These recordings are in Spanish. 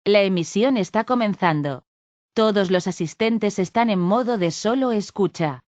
La emisión está comenzando. Todos los asistentes están en modo de solo escucha.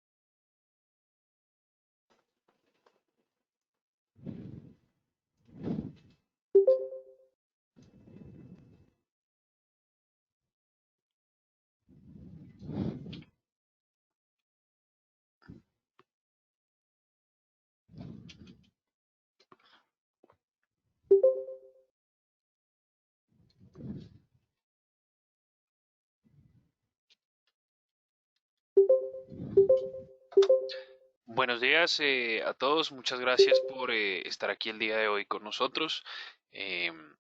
Buenos días a todos, muchas gracias por estar aquí el día de hoy con nosotros. Em,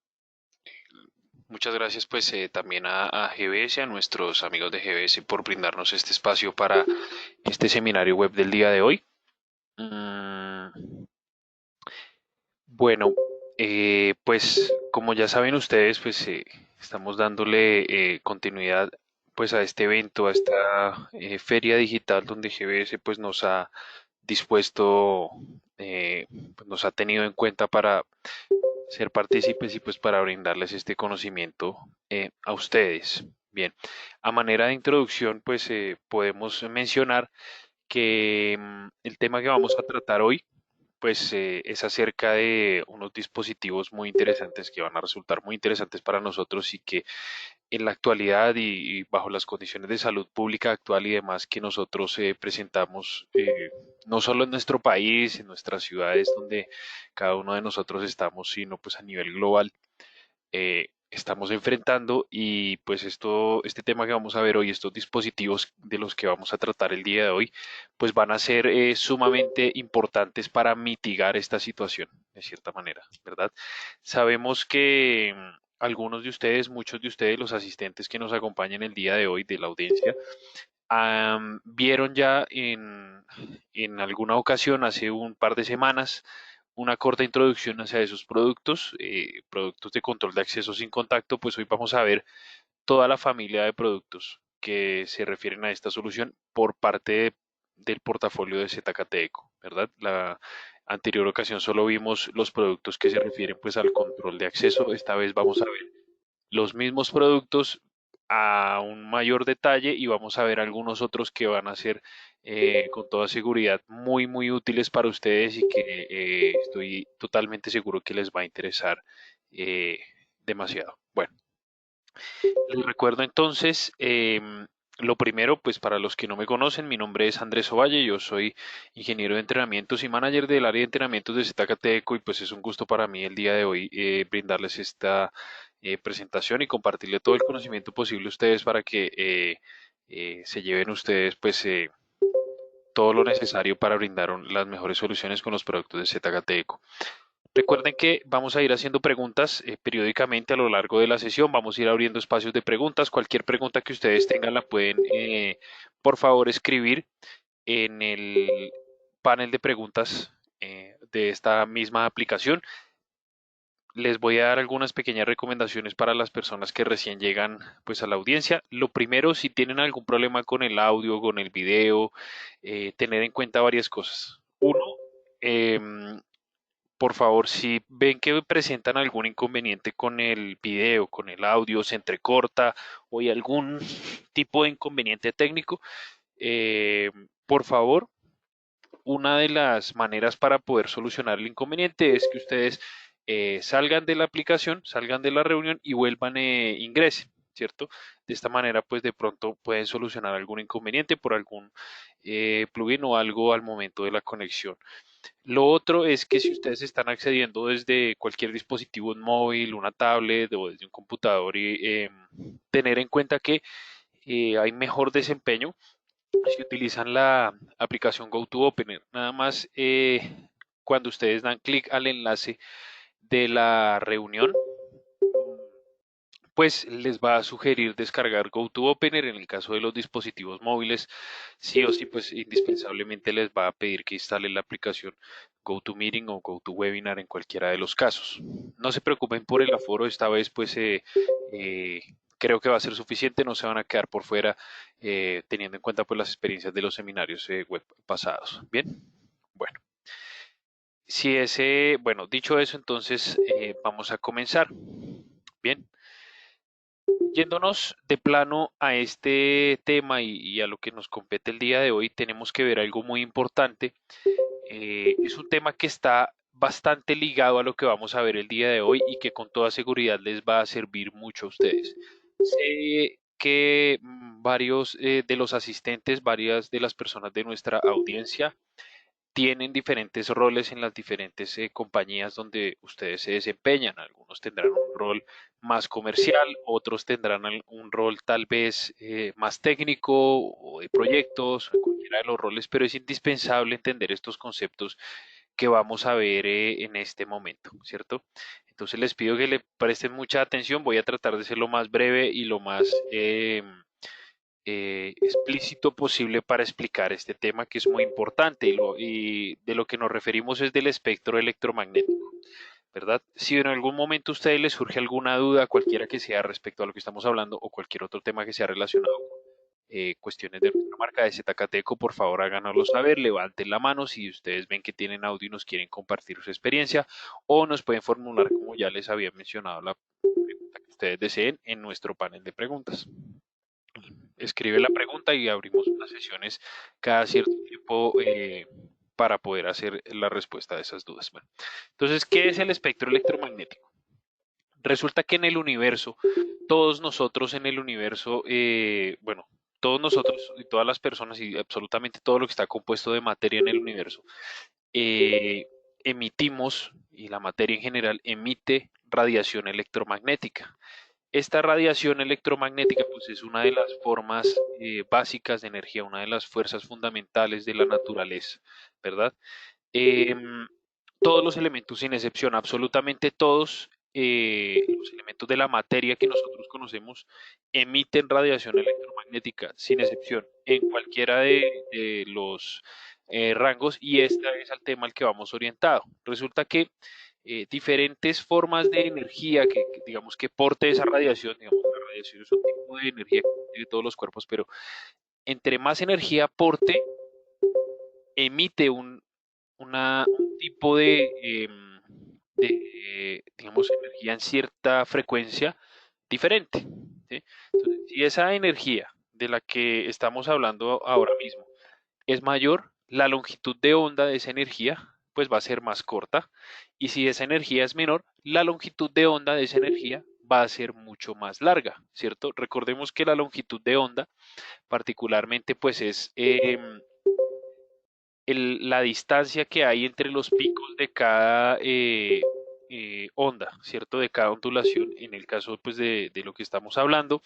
Muchas gracias pues también a GBS, a nuestros amigos de GBS por brindarnos este espacio para este seminario web del día de hoy. Mm, bueno, pues como ya saben ustedes, pues estamos dándole continuidad pues a este evento, a esta feria digital donde GBS pues nos ha dispuesto, pues nos ha tenido en cuenta para ser partícipes y pues para brindarles este conocimiento a ustedes. Bien, a manera de introducción pues podemos mencionar que el tema que vamos a tratar hoy pues es acerca de unos dispositivos muy interesantes que van a resultar muy interesantes para nosotros y que en la actualidad y bajo las condiciones de salud pública actual y demás que nosotros presentamos, no solo en nuestro país, en nuestras ciudades donde cada uno de nosotros estamos, sino pues a nivel global, estamos enfrentando y pues este tema que vamos a ver hoy, estos dispositivos de los que vamos a tratar el día de hoy, pues van a ser sumamente importantes para mitigar esta situación, de cierta manera, ¿verdad? Sabemos que algunos de ustedes, muchos de ustedes, los asistentes que nos acompañan el día de hoy de la audiencia, vieron ya en alguna ocasión, hace un par de semanas, una corta introducción hacia esos productos, productos de control de acceso sin contacto, pues hoy vamos a ver toda la familia de productos que se refieren a esta solución por parte del portafolio de ZKT Eco, ¿verdad? La anterior ocasión solo vimos los productos que se refieren pues al control de acceso, esta vez vamos a ver los mismos productos a un mayor detalle y vamos a ver algunos otros que van a ser con toda seguridad muy útiles para ustedes y que estoy totalmente seguro que les va a interesar eh, demasiado. Bueno, les recuerdo entonces, lo primero, pues para los que no me conocen, mi nombre es Andrés Ovalle, yo soy ingeniero de entrenamientos y manager del área de entrenamientos de Zetacateco y pues es un gusto para mí el día de hoy brindarles esta presentación y compartirle todo el conocimiento posible a ustedes para que se lleven ustedes pues todo lo necesario para brindar las mejores soluciones con los productos de Zetacateco. Recuerden que vamos a ir haciendo preguntas periódicamente a lo largo de la sesión. Vamos a ir abriendo espacios de preguntas. Cualquier pregunta que ustedes tengan la pueden, por favor, escribir en el panel de preguntas de esta misma aplicación. Les voy a dar algunas pequeñas recomendaciones para las personas que recién llegan pues a la audiencia. Lo primero, si tienen algún problema con el audio, con el video, tener en cuenta varias cosas. Uno, em, por favor, si ven que presentan algún inconveniente con el video, con el audio, se entrecorta o hay algún tipo de inconveniente técnico, por favor, una de las maneras para poder solucionar el inconveniente es que ustedes salgan de la aplicación, salgan de la reunión y vuelvan, ingresen, ¿cierto? De esta manera, pues de pronto pueden solucionar algún inconveniente por algún plugin o algo al momento de la conexión. Lo otro es que si ustedes están accediendo desde cualquier dispositivo móvil, una tablet o desde un computador, y tener en cuenta que hay mejor desempeño si utilizan la aplicación GoToOpener. Nada más cuando ustedes dan clic al enlace de la reunión, pues les va a sugerir descargar GoToOpener. En el caso de los dispositivos móviles, sí o sí, pues indispensablemente les va a pedir que instalen la aplicación GoToMeeting o GoToWebinar en cualquiera de los casos. No se preocupen por el aforo, esta vez pues eh, creo que va a ser suficiente, no se van a quedar por fuera teniendo en cuenta pues las experiencias de los seminarios web pasados. Bien, bueno. Si ese, bueno, dicho eso, entonces vamos a comenzar. Bien. Yéndonos de plano a este tema y a lo que nos compete el día de hoy, tenemos que ver algo muy importante. Es un tema que está bastante ligado a lo que vamos a ver el día de hoy y que con toda seguridad les va a servir mucho a ustedes. Sé que varios de los asistentes, varias de las personas de nuestra audiencia tienen diferentes roles en las diferentes compañías donde ustedes se desempeñan. Algunos tendrán un rol más comercial, otros tendrán un rol tal vez más técnico o de proyectos, o cualquiera de los roles, pero es indispensable entender estos conceptos que vamos a ver en este momento, ¿cierto? Entonces les pido que le presten mucha atención. Voy a tratar de ser lo más breve y lo más explícito posible para explicar este tema que es muy importante y de lo que nos referimos es del espectro electromagnético, ¿verdad? Si en algún momento a ustedes les surge alguna duda, cualquiera que sea respecto a lo que estamos hablando o cualquier otro tema que sea relacionado con cuestiones de nuestra marca de Zcateco, por favor háganoslo saber, levanten la mano si ustedes ven que tienen audio y nos quieren compartir su experiencia o nos pueden formular, como ya les había mencionado, la pregunta que ustedes deseen en nuestro panel de preguntas. Escribe la pregunta y abrimos unas sesiones cada cierto tiempo para poder hacer la respuesta de esas dudas. Bueno, entonces, ¿qué es el espectro electromagnético? Resulta que en el universo, todos nosotros en el universo, bueno, todos nosotros y todas las personas y absolutamente todo lo que está compuesto de materia en el universo, eh, emitimos, y la materia en general emite radiación electromagnética. Esta radiación electromagnética pues, es una de las formas básicas de energía, una de las fuerzas fundamentales de la naturaleza, ¿verdad? Em, todos los elementos, sin excepción, absolutamente todos los elementos de la materia que nosotros conocemos emiten radiación electromagnética, sin excepción, en cualquiera de los rangos, y este es el tema al que vamos orientado. Resulta que diferentes formas de energía digamos que porte esa radiación, digamos, la radiación es un tipo de energía que tiene todos los cuerpos, pero entre más energía porte, emite un tipo digamos, energía en cierta frecuencia diferente. ¿Sí? Entonces, si esa energía de la que estamos hablando ahora mismo es mayor, la longitud de onda de esa energía pues va a ser más corta. Y si esa energía es menor, la longitud de onda de esa energía va a ser mucho más larga, ¿cierto? Recordemos que la longitud de onda particularmente pues es la distancia que hay entre los picos de cada onda, ¿cierto? De cada ondulación, en el caso pues de lo que estamos hablando.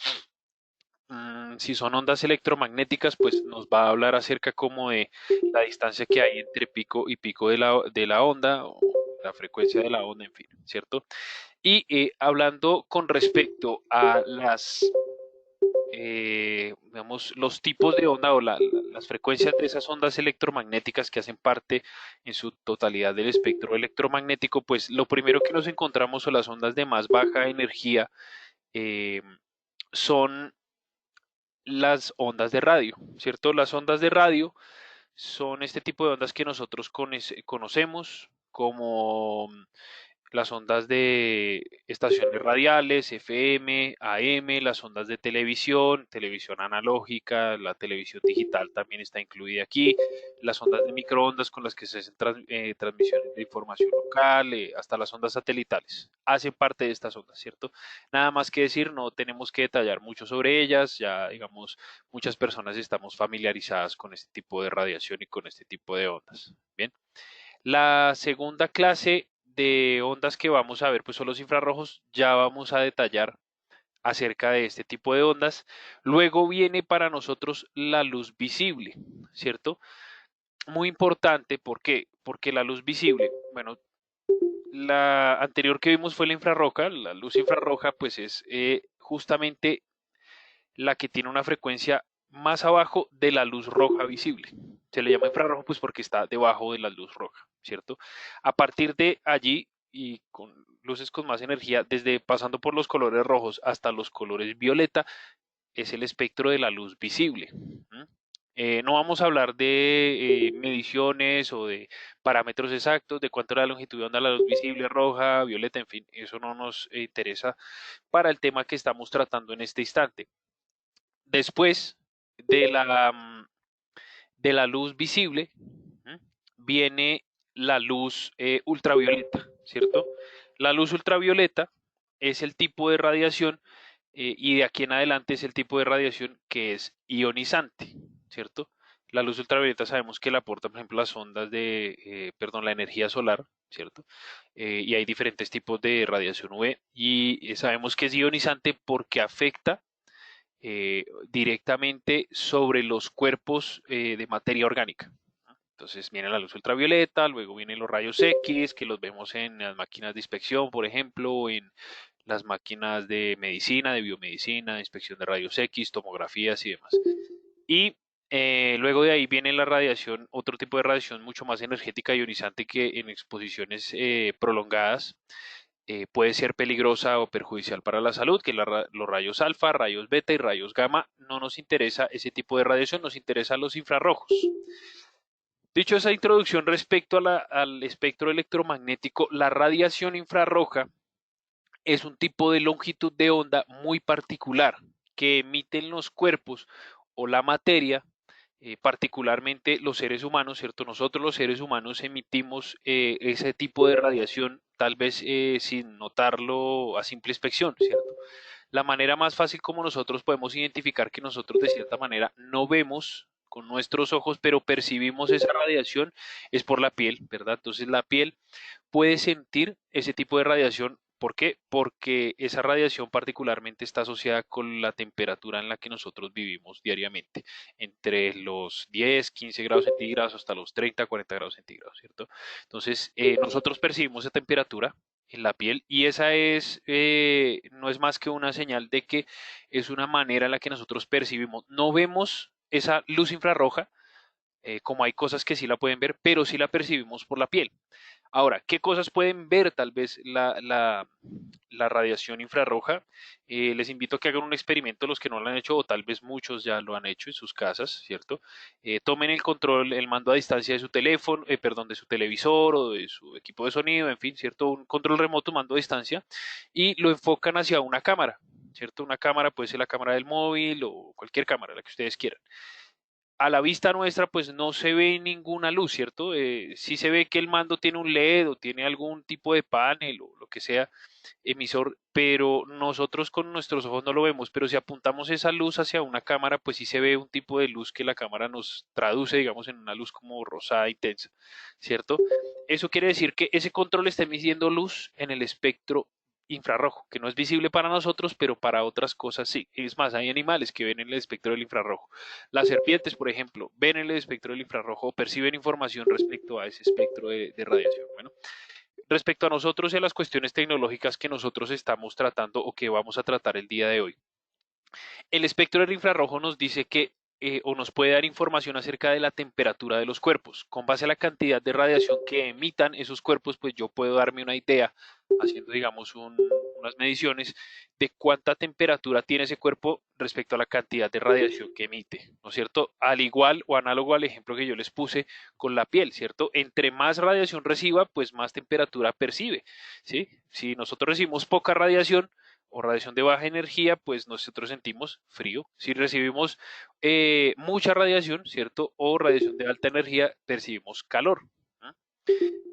Si son ondas electromagnéticas, pues nos va a hablar acerca como de la distancia que hay entre pico y pico de la onda, o la frecuencia de la onda, en fin, ¿cierto? Y hablando con respecto a digamos, los tipos de onda o las frecuencias de esas ondas electromagnéticas que hacen parte en su totalidad del espectro electromagnético, pues lo primero que nos encontramos son las ondas de más baja energía, eh, son las ondas de radio, ¿cierto? Las ondas de radio son este tipo de ondas que nosotros conocemos como las ondas de estaciones radiales, FM, AM, las ondas de televisión, televisión analógica, la televisión digital también está incluida aquí, las ondas de microondas con las que se hacen transmisiones de información local, hasta las ondas satelitales, hacen parte de estas ondas, ¿cierto? Nada más que decir, no tenemos que detallar mucho sobre ellas, ya digamos, muchas personas estamos familiarizadas con este tipo de radiación y con este tipo de ondas. Bien. La segunda clase de ondas que vamos a ver pues son los infrarrojos. Ya vamos a detallar acerca de este tipo de ondas. Luego viene para nosotros la luz visible, ¿cierto? Muy importante, ¿por qué? Porque la luz visible, bueno, la anterior que vimos fue la infrarroja. La luz infrarroja pues es justamente la que tiene una frecuencia más abajo de la luz roja visible. Se le llama infrarrojo pues porque está debajo de la luz roja, ¿cierto? A partir de allí y con luces con más energía, desde pasando por los colores rojos hasta los colores violeta, es el espectro de la luz visible. No vamos a hablar de mediciones o de parámetros exactos, de cuánto era la longitud de onda, la luz visible, roja, violeta, en fin, eso no nos interesa para el tema que estamos tratando en este instante. Después de de la luz visible, viene la luz ultravioleta, ¿cierto? La luz ultravioleta es el tipo de radiación y de aquí en adelante es el tipo de radiación que es ionizante, ¿cierto? La luz ultravioleta sabemos que la aporta, por ejemplo, las ondas perdón, la energía solar, ¿cierto? Y hay diferentes tipos de radiación UV y sabemos que es ionizante porque afecta directamente sobre los cuerpos de materia orgánica. Entonces viene la luz ultravioleta, luego vienen los rayos X, que los vemos en las máquinas de inspección, por ejemplo, en las máquinas de medicina, de biomedicina, inspección de rayos X, tomografías y demás. Y luego de ahí viene la radiación, otro tipo de radiación mucho más energética y ionizante que en exposiciones prolongadas puede ser peligrosa o perjudicial para la salud, que los rayos alfa, rayos beta y rayos gamma. No nos interesa ese tipo de radiación, nos interesan los infrarrojos. Dicho esa introducción respecto al espectro electromagnético, la radiación infrarroja es un tipo de longitud de onda muy particular que emiten los cuerpos o la materia, particularmente los seres humanos, ¿cierto? Nosotros los seres humanos emitimos ese tipo de radiación tal vez sin notarlo a simple inspección, ¿cierto? La manera más fácil como nosotros podemos identificar que nosotros de cierta manera no vemos con nuestros ojos, pero percibimos esa radiación es por la piel, ¿verdad? Entonces la piel puede sentir ese tipo de radiación. ¿Por qué? Porque esa radiación particularmente está asociada con la temperatura en la que nosotros vivimos diariamente, entre los 10, 15 grados centígrados hasta los 30, 40 grados centígrados, ¿cierto? Entonces, nosotros percibimos esa temperatura en la piel y esa no es más que una señal de que es una manera en la que nosotros percibimos. No vemos esa luz infrarroja, como hay cosas que sí la pueden ver, pero sí la percibimos por la piel. Ahora, ¿qué cosas pueden ver tal vez la radiación infrarroja? Les invito a que hagan un experimento, los que no lo han hecho, o tal vez muchos ya lo han hecho en sus casas, ¿cierto? Tomen el control, el mando a distancia de su teléfono, perdón, de su televisor o de su equipo de sonido, en fin, ¿cierto? Un control remoto, mando a distancia, y lo enfocan hacia una cámara, ¿cierto? Una cámara puede ser la cámara del móvil o cualquier cámara, la que ustedes quieran. A la vista nuestra pues no se ve ninguna luz, ¿cierto? Sí se ve que el mando tiene un LED o tiene algún tipo de panel o lo que sea emisor, pero nosotros con nuestros ojos no lo vemos, pero si apuntamos esa luz hacia una cámara, pues sí se ve un tipo de luz que la cámara nos traduce, digamos, en una luz como rosada intensa, ¿cierto? Eso quiere decir que ese control está emitiendo luz en el espectro infrarrojo, que no es visible para nosotros, pero para otras cosas sí. Es más, hay animales que ven en el espectro del infrarrojo. Las serpientes, por ejemplo, ven en el espectro del infrarrojo o perciben información respecto a ese espectro de radiación. Bueno, respecto a nosotros y a las cuestiones tecnológicas que nosotros estamos tratando o que vamos a tratar el día de hoy. El espectro del infrarrojo nos dice que o nos puede dar información acerca de la temperatura de los cuerpos. Con base a la cantidad de radiación que emitan esos cuerpos, pues yo puedo darme una idea, haciendo, digamos, unas mediciones de cuánta temperatura tiene ese cuerpo respecto a la cantidad de radiación que emite, ¿no es cierto? Al igual o análogo al ejemplo que yo les puse con la piel, ¿cierto? Entre más radiación reciba, pues más temperatura percibe, ¿sí? Si nosotros recibimos poca radiación, o radiación de baja energía, pues nosotros sentimos frío. Si recibimos mucha radiación, ¿cierto? O radiación de alta energía, percibimos calor. ¿No?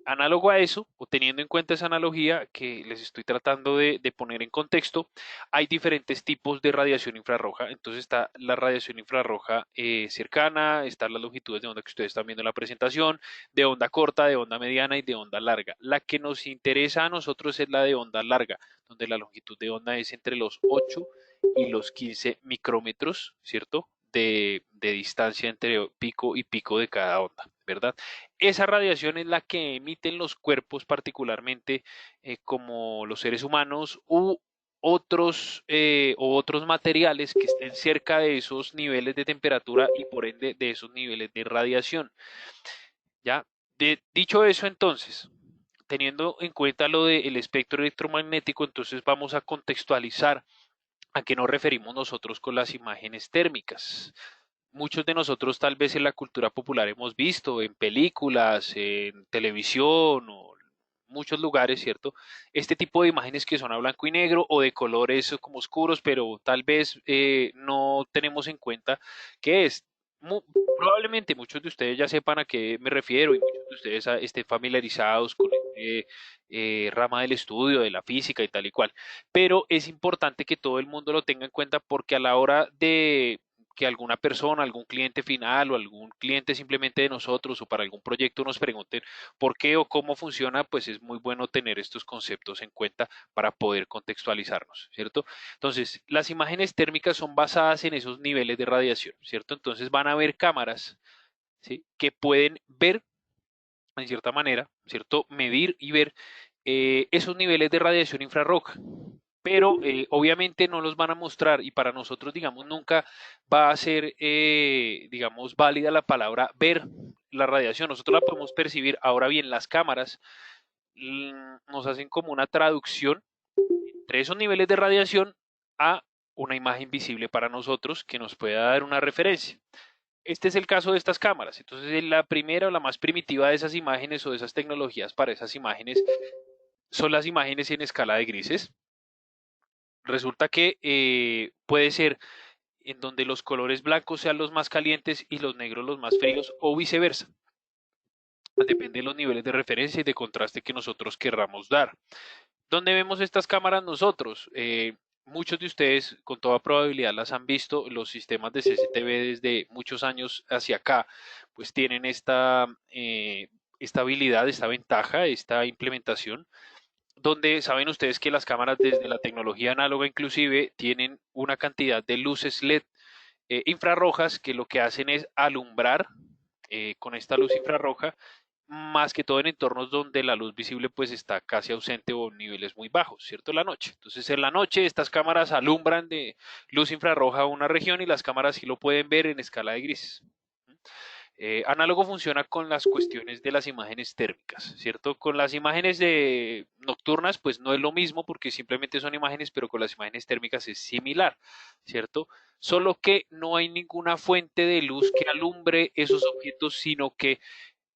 Análogo a eso, o teniendo en cuenta esa analogía que les estoy tratando de poner en contexto, hay diferentes tipos de radiación infrarroja. Entonces está la radiación infrarroja cercana, están las longitudes de onda que ustedes están viendo en la presentación, de onda corta, de onda mediana y de onda larga. La que nos interesa a nosotros es la de onda larga, donde la longitud de onda es entre los 8 y los 15 micrómetros, ¿cierto? De distancia entre pico y pico de cada onda, ¿verdad? Esa radiación es la que emiten los cuerpos, particularmente como los seres humanos u otros materiales que estén cerca de esos niveles de temperatura y por ende de esos niveles de radiación. ¿Ya? Dicho eso, entonces, teniendo en cuenta lo del espectro electromagnético, entonces vamos a contextualizar a qué nos referimos nosotros con las imágenes térmicas. muchos de nosotros tal vez en la cultura popular hemos visto en películas, en televisión o muchos lugares, ¿cierto? Este tipo de imágenes que son a blanco y negro o de colores como oscuros, pero tal vez no tenemos en cuenta que es. Probablemente muchos de ustedes ya sepan a qué me refiero y muchos de ustedes estén familiarizados con este rama del estudio, de la física y tal y cual. Pero es importante que todo el mundo lo tenga en cuenta porque a la hora de que alguna persona, algún cliente final o algún cliente simplemente de nosotros o para algún proyecto nos pregunten por qué o cómo funciona, pues es muy bueno tener estos conceptos en cuenta para poder contextualizarnos, ¿cierto? Entonces, las imágenes térmicas son basadas en esos niveles de radiación, ¿cierto? Entonces van a haber cámaras, ¿sí? Que pueden ver, en cierta manera, ¿cierto? Medir y ver esos niveles de radiación infrarroja, pero obviamente no los van a mostrar y para nosotros, digamos, nunca va a ser, digamos, válida la palabra ver la radiación. Nosotros la podemos percibir. Ahora bien, las cámaras nos hacen como una traducción entre esos niveles de radiación a una imagen visible para nosotros que nos pueda dar una referencia. Este es el caso de estas cámaras. Entonces, la primera o la más primitiva de esas imágenes o de esas tecnologías para esas imágenes son las imágenes en escala de grises. Resulta que puede ser en donde los colores blancos sean los más calientes y los negros los más fríos o viceversa. Depende de los niveles de referencia y de contraste que nosotros querramos dar. ¿Dónde vemos estas cámaras nosotros? Muchos de ustedes con toda probabilidad las han visto, los sistemas de CCTV desde muchos años hacia acá, pues tienen esta habilidad, esta ventaja, esta implementación, donde saben ustedes que las cámaras desde la tecnología análoga inclusive tienen una cantidad de luces LED infrarrojas que lo que hacen es alumbrar con esta luz infrarroja más que todo en entornos donde la luz visible pues está casi ausente o en niveles muy bajos, ¿cierto? La noche. Entonces en la noche estas cámaras alumbran de luz infrarroja una región y las cámaras sí lo pueden ver en escala de grises. Análogo funciona con las cuestiones de las imágenes térmicas, ¿cierto? Con las imágenes de nocturnas, pues no es lo mismo porque simplemente son imágenes, pero con las imágenes térmicas es similar, ¿cierto? Solo que no hay ninguna fuente de luz que alumbre esos objetos, sino que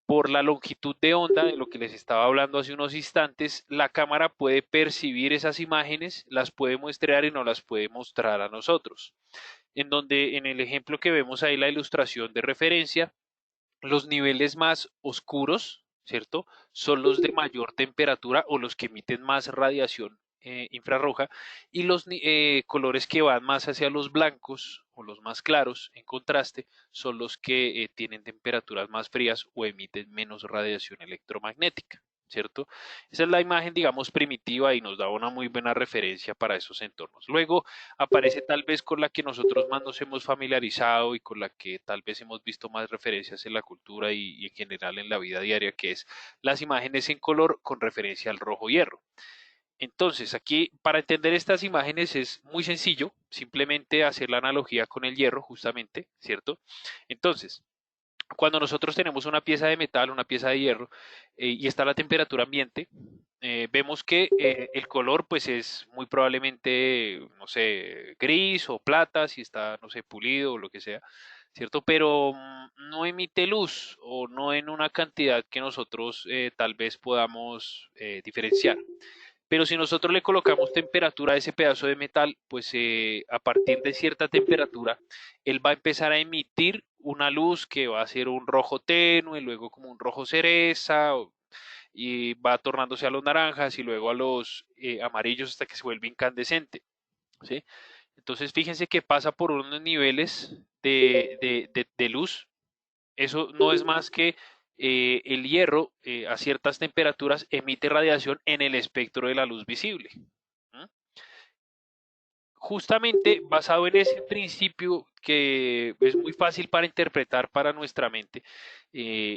por la longitud de onda, de lo que les estaba hablando hace unos instantes, la cámara puede percibir esas imágenes, las puede muestrear y no las puede mostrar a nosotros. En donde en el ejemplo que vemos ahí la ilustración de referencia, los niveles más oscuros, ¿cierto? Son los de mayor temperatura o los que emiten más radiación infrarroja y los colores que van más hacia los blancos o los más claros en contraste son los que tienen temperaturas más frías o emiten menos radiación electromagnética. ¿Cierto? Esa es la imagen, digamos, primitiva y nos da una muy buena referencia para esos entornos. Luego aparece tal vez con la que nosotros más nos hemos familiarizado y con la que tal vez hemos visto más referencias en la cultura y en general en la vida diaria, que es las imágenes en color con referencia al rojo hierro. Entonces, aquí para entender estas imágenes es muy sencillo, simplemente hacer la analogía con el hierro, justamente, ¿cierto? Entonces, cuando nosotros tenemos una pieza de metal, una pieza de hierro, y está a la temperatura ambiente, vemos que el color pues es muy probablemente, no sé, gris o plata, si está, no sé, pulido o lo que sea, ¿cierto? Pero no emite luz o no en una cantidad que nosotros tal vez podamos diferenciar. Pero si nosotros le colocamos temperatura a ese pedazo de metal, pues a partir de cierta temperatura, él va a empezar a emitir una luz que va a ser un rojo tenue, luego como un rojo cereza, y va tornándose a los naranjas y luego a los amarillos hasta que se vuelve incandescente, ¿sí? Entonces fíjense que pasa por unos niveles de luz. Eso no es más que el hierro a ciertas temperaturas emite radiación en el espectro de la luz visible. ¿Mm? Justamente basado en ese principio que es muy fácil para interpretar para nuestra mente,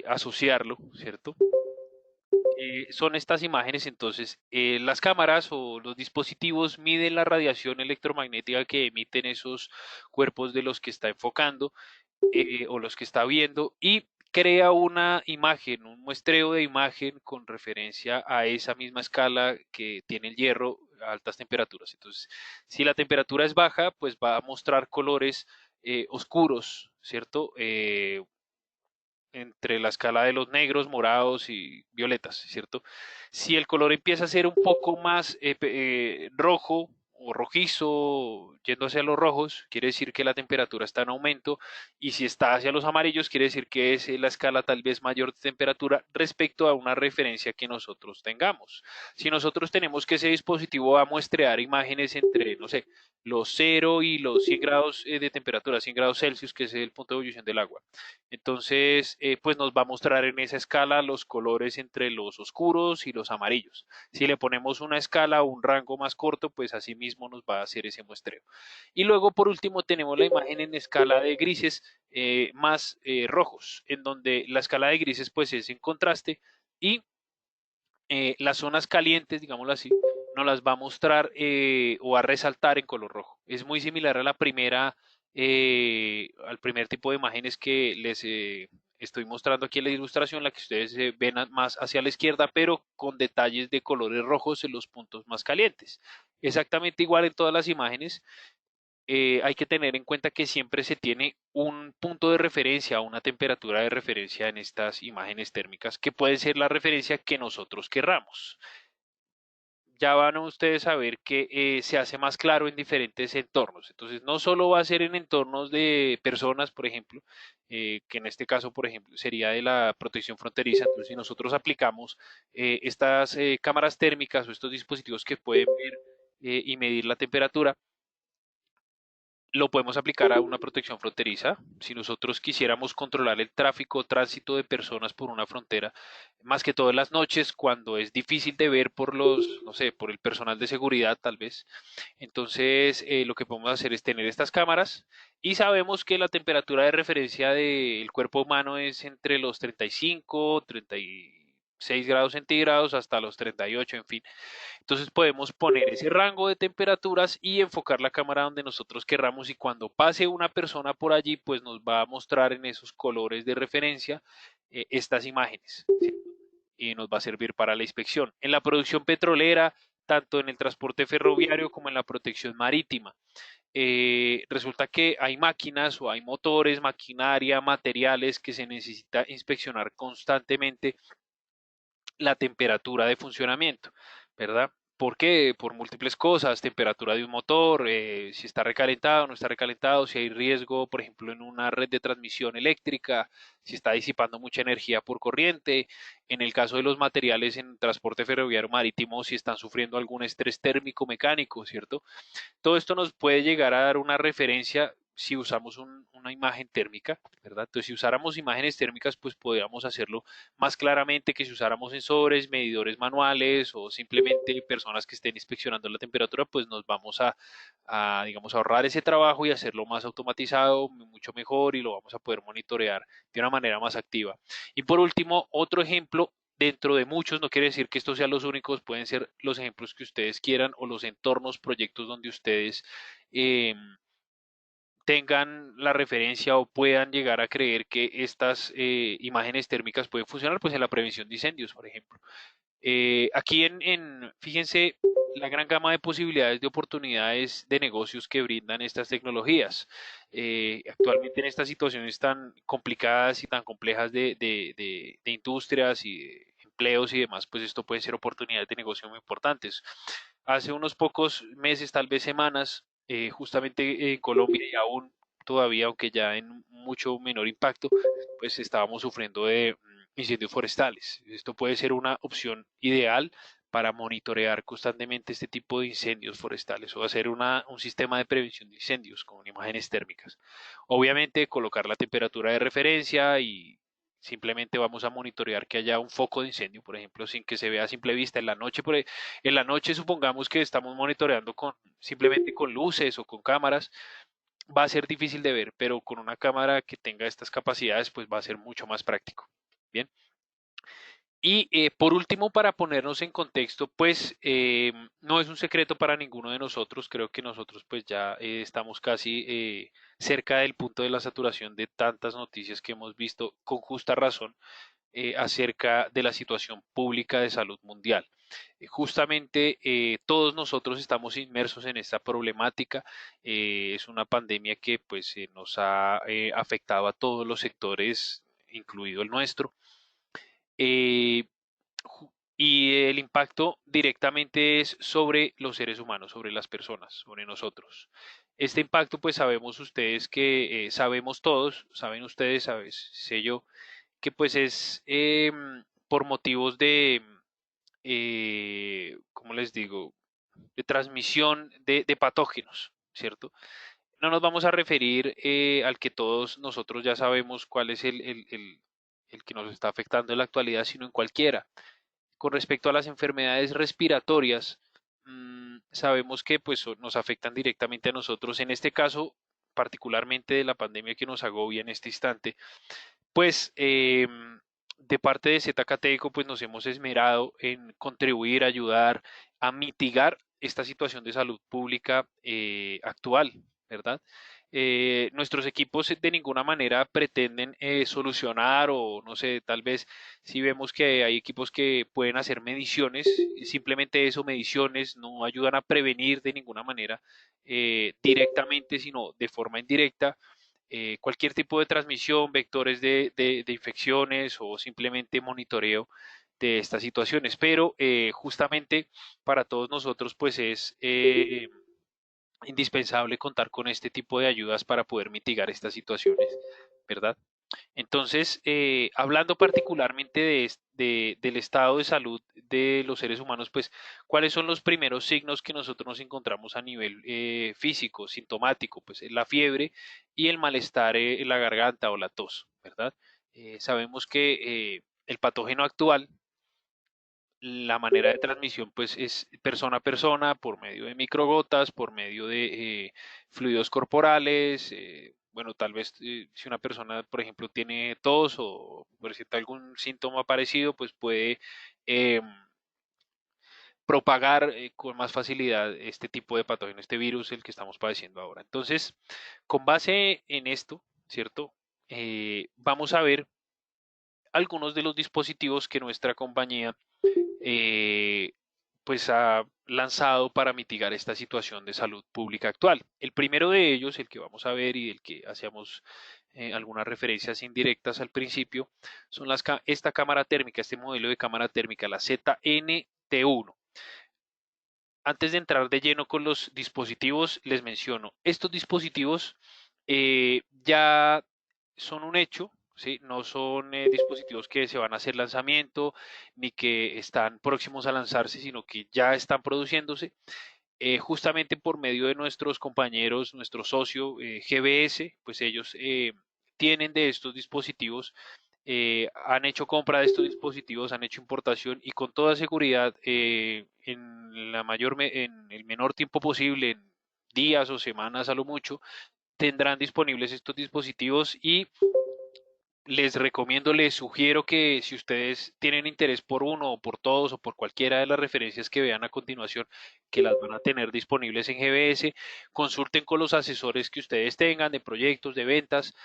asociarlo, ¿cierto? Son estas imágenes, entonces, las cámaras o los dispositivos miden la radiación electromagnética que emiten esos cuerpos de los que está enfocando o los que está viendo y crea una imagen, un muestreo de imagen con referencia a esa misma escala que tiene el hierro a altas temperaturas. Entonces, si la temperatura es baja, pues va a mostrar colores oscuros, ¿cierto? Entre la escala de los negros, morados y violetas, ¿cierto? Si el color empieza a ser un poco más rojo o rojizo, yendo hacia los rojos, quiere decir que la temperatura está en aumento, y si está hacia los amarillos, quiere decir que es la escala tal vez mayor de temperatura respecto a una referencia que nosotros tengamos. Si nosotros tenemos que ese dispositivo va a muestrear imágenes entre, no sé, los 0 y los 100 grados de temperatura, 100 grados Celsius, que es el punto de ebullición del agua. Entonces, pues nos va a mostrar en esa escala los colores entre los oscuros y los amarillos. Si le ponemos una escala o un rango más corto, pues así mismo nos va a hacer ese muestreo. Y luego, por último, tenemos la imagen en escala de grises más rojos, en donde la escala de grises pues es en contraste, y las zonas calientes, digámoslo así, nos las va a mostrar o a resaltar en color rojo. Es muy similar a la primera, al primer tipo de imágenes que les estoy mostrando aquí en la ilustración, la que ustedes ven más hacia la izquierda, pero con detalles de colores rojos en los puntos más calientes. Exactamente igual en todas las imágenes. Hay que tener en cuenta que siempre se tiene un punto de referencia, una temperatura de referencia en estas imágenes térmicas, que puede ser la referencia que nosotros querramos. Ya van ustedes a ver que se hace más claro en diferentes entornos. Entonces, no solo va a ser en entornos de personas, por ejemplo, que en este caso, por ejemplo, sería de la protección fronteriza. Entonces, si nosotros aplicamos estas cámaras térmicas o estos dispositivos que pueden ver y medir la temperatura, lo podemos aplicar a una protección fronteriza. Si nosotros quisiéramos controlar el tráfico o tránsito de personas por una frontera, más que todo en las noches, cuando es difícil de ver por los, no sé, por el personal de seguridad tal vez, entonces lo que podemos hacer es tener estas cámaras, y sabemos que la temperatura de referencia del cuerpo humano es entre los 35, 36 grados centígrados hasta los 38, en fin. Entonces podemos poner ese rango de temperaturas y enfocar la cámara donde nosotros querramos, y cuando pase una persona por allí, pues nos va a mostrar en esos colores de referencia estas imágenes, ¿sí? Y nos va a servir para la inspección. En la producción petrolera, tanto en el transporte ferroviario como en la protección marítima, resulta que hay máquinas o hay motores, maquinaria, materiales que se necesita inspeccionar constantemente la temperatura de funcionamiento, ¿verdad? ¿Por qué? Por múltiples cosas: temperatura de un motor, si está recalentado o no está recalentado, si hay riesgo, por ejemplo, en una red de transmisión eléctrica, si está disipando mucha energía por corriente, en el caso de los materiales en transporte ferroviario marítimo, si están sufriendo algún estrés térmico mecánico, ¿cierto? Todo esto nos puede llegar a dar una referencia si usamos una imagen térmica, ¿verdad? Entonces, si usáramos imágenes térmicas, pues podríamos hacerlo más claramente que si usáramos sensores, medidores manuales o simplemente personas que estén inspeccionando la temperatura. Pues nos vamos digamos, ahorrar ese trabajo y hacerlo más automatizado, mucho mejor, y lo vamos a poder monitorear de una manera más activa. Y por último, otro ejemplo dentro de muchos, no quiere decir que estos sean los únicos, pueden ser los ejemplos que ustedes quieran o los entornos, proyectos donde ustedes eh, tengan la referencia o puedan llegar a creer que estas imágenes térmicas pueden funcionar, pues en la prevención de incendios, por ejemplo. Aquí fíjense la gran gama de posibilidades de oportunidades de negocios que brindan estas tecnologías. Actualmente en estas situaciones tan complicadas y tan complejas de industrias y de empleos y demás, pues esto puede ser oportunidades de negocio muy importantes. Hace unos pocos meses, tal vez semanas, justamente en Colombia, y aún todavía, aunque ya en mucho menor impacto, pues estábamos sufriendo de incendios forestales. Esto puede ser una opción ideal para monitorear constantemente este tipo de incendios forestales, o hacer un sistema de prevención de incendios con imágenes térmicas. Obviamente colocar la temperatura de referencia, y simplemente vamos a monitorear que haya un foco de incendio, por ejemplo, sin que se vea a simple vista. En la noche, en la noche supongamos que estamos monitoreando simplemente con luces o con cámaras, va a ser difícil de ver, pero con una cámara que tenga estas capacidades, pues va a ser mucho más práctico. Bien. Y por último, para ponernos en contexto, pues no es un secreto para ninguno de nosotros. Creo que nosotros pues ya estamos casi cerca del punto de la saturación de tantas noticias que hemos visto con justa razón. acerca de la situación pública de salud mundial. Justamente todos nosotros estamos inmersos en esta problemática. Es una pandemia que pues nos ha afectado a todos los sectores, incluido el nuestro. Eh, y el impacto directamente es sobre los seres humanos, sobre las personas, sobre nosotros. Este impacto, pues sabemos ustedes que, sabemos todos, saben ustedes, sé yo, que pues es por motivos de, ¿cómo les digo?, de transmisión de patógenos, ¿cierto? No nos vamos a referir al que todos nosotros ya sabemos cuál es el que nos está afectando en la actualidad, sino en cualquiera. Con respecto a las enfermedades respiratorias, sabemos que pues nos afectan directamente a nosotros. En este caso, particularmente de la pandemia que nos agobia en este instante, pues de parte de Zcateco pues nos hemos esmerado en contribuir, ayudar a mitigar esta situación de salud pública actual, ¿verdad? Nuestros equipos de ninguna manera pretenden solucionar o no sé, tal vez si vemos que hay equipos que pueden hacer mediciones, simplemente eso, mediciones, no ayudan a prevenir de ninguna manera directamente, sino de forma indirecta cualquier tipo de transmisión, vectores de infecciones o simplemente monitoreo de estas situaciones. Pero justamente para todos nosotros pues es indispensable contar con este tipo de ayudas para poder mitigar estas situaciones, ¿verdad? Entonces, hablando particularmente del estado de salud de los seres humanos, pues, ¿cuáles son los primeros signos que nosotros nos encontramos a nivel físico, sintomático? Pues la fiebre y el malestar en la garganta o la tos, ¿verdad? Sabemos que el patógeno actual, la manera de transmisión, pues, es persona a persona, por medio de microgotas, por medio de fluidos corporales, bueno, tal vez si una persona, por ejemplo, tiene tos o presenta algún síntoma parecido, pues puede eh, propagar con más facilidad este tipo de patógeno, este virus, el que estamos padeciendo ahora. Entonces, con base en esto, ¿cierto? Vamos a ver algunos de los dispositivos que nuestra compañía eh, pues ha lanzado para mitigar esta situación de salud pública actual. El primero de ellos, el que vamos a ver y del que hacíamos algunas referencias indirectas al principio, son esta cámara térmica, este modelo de cámara térmica, la ZNT1. Antes de entrar de lleno con los dispositivos, les menciono, estos dispositivos ya son un hecho, ¿sí? No son dispositivos que se van a hacer lanzamiento ni que están próximos a lanzarse, sino que ya están produciéndose justamente por medio de nuestros compañeros, nuestro socio GBS, pues ellos tienen de estos dispositivos, han hecho compra de estos dispositivos, han hecho importación y con toda seguridad en el menor tiempo posible, en días o semanas a lo mucho, tendrán disponibles estos dispositivos y les recomiendo, les sugiero que si ustedes tienen interés por uno o por todos o por cualquiera de las referencias que vean a continuación, que las van a tener disponibles en GBS, consulten con los asesores que ustedes tengan de proyectos, de ventas,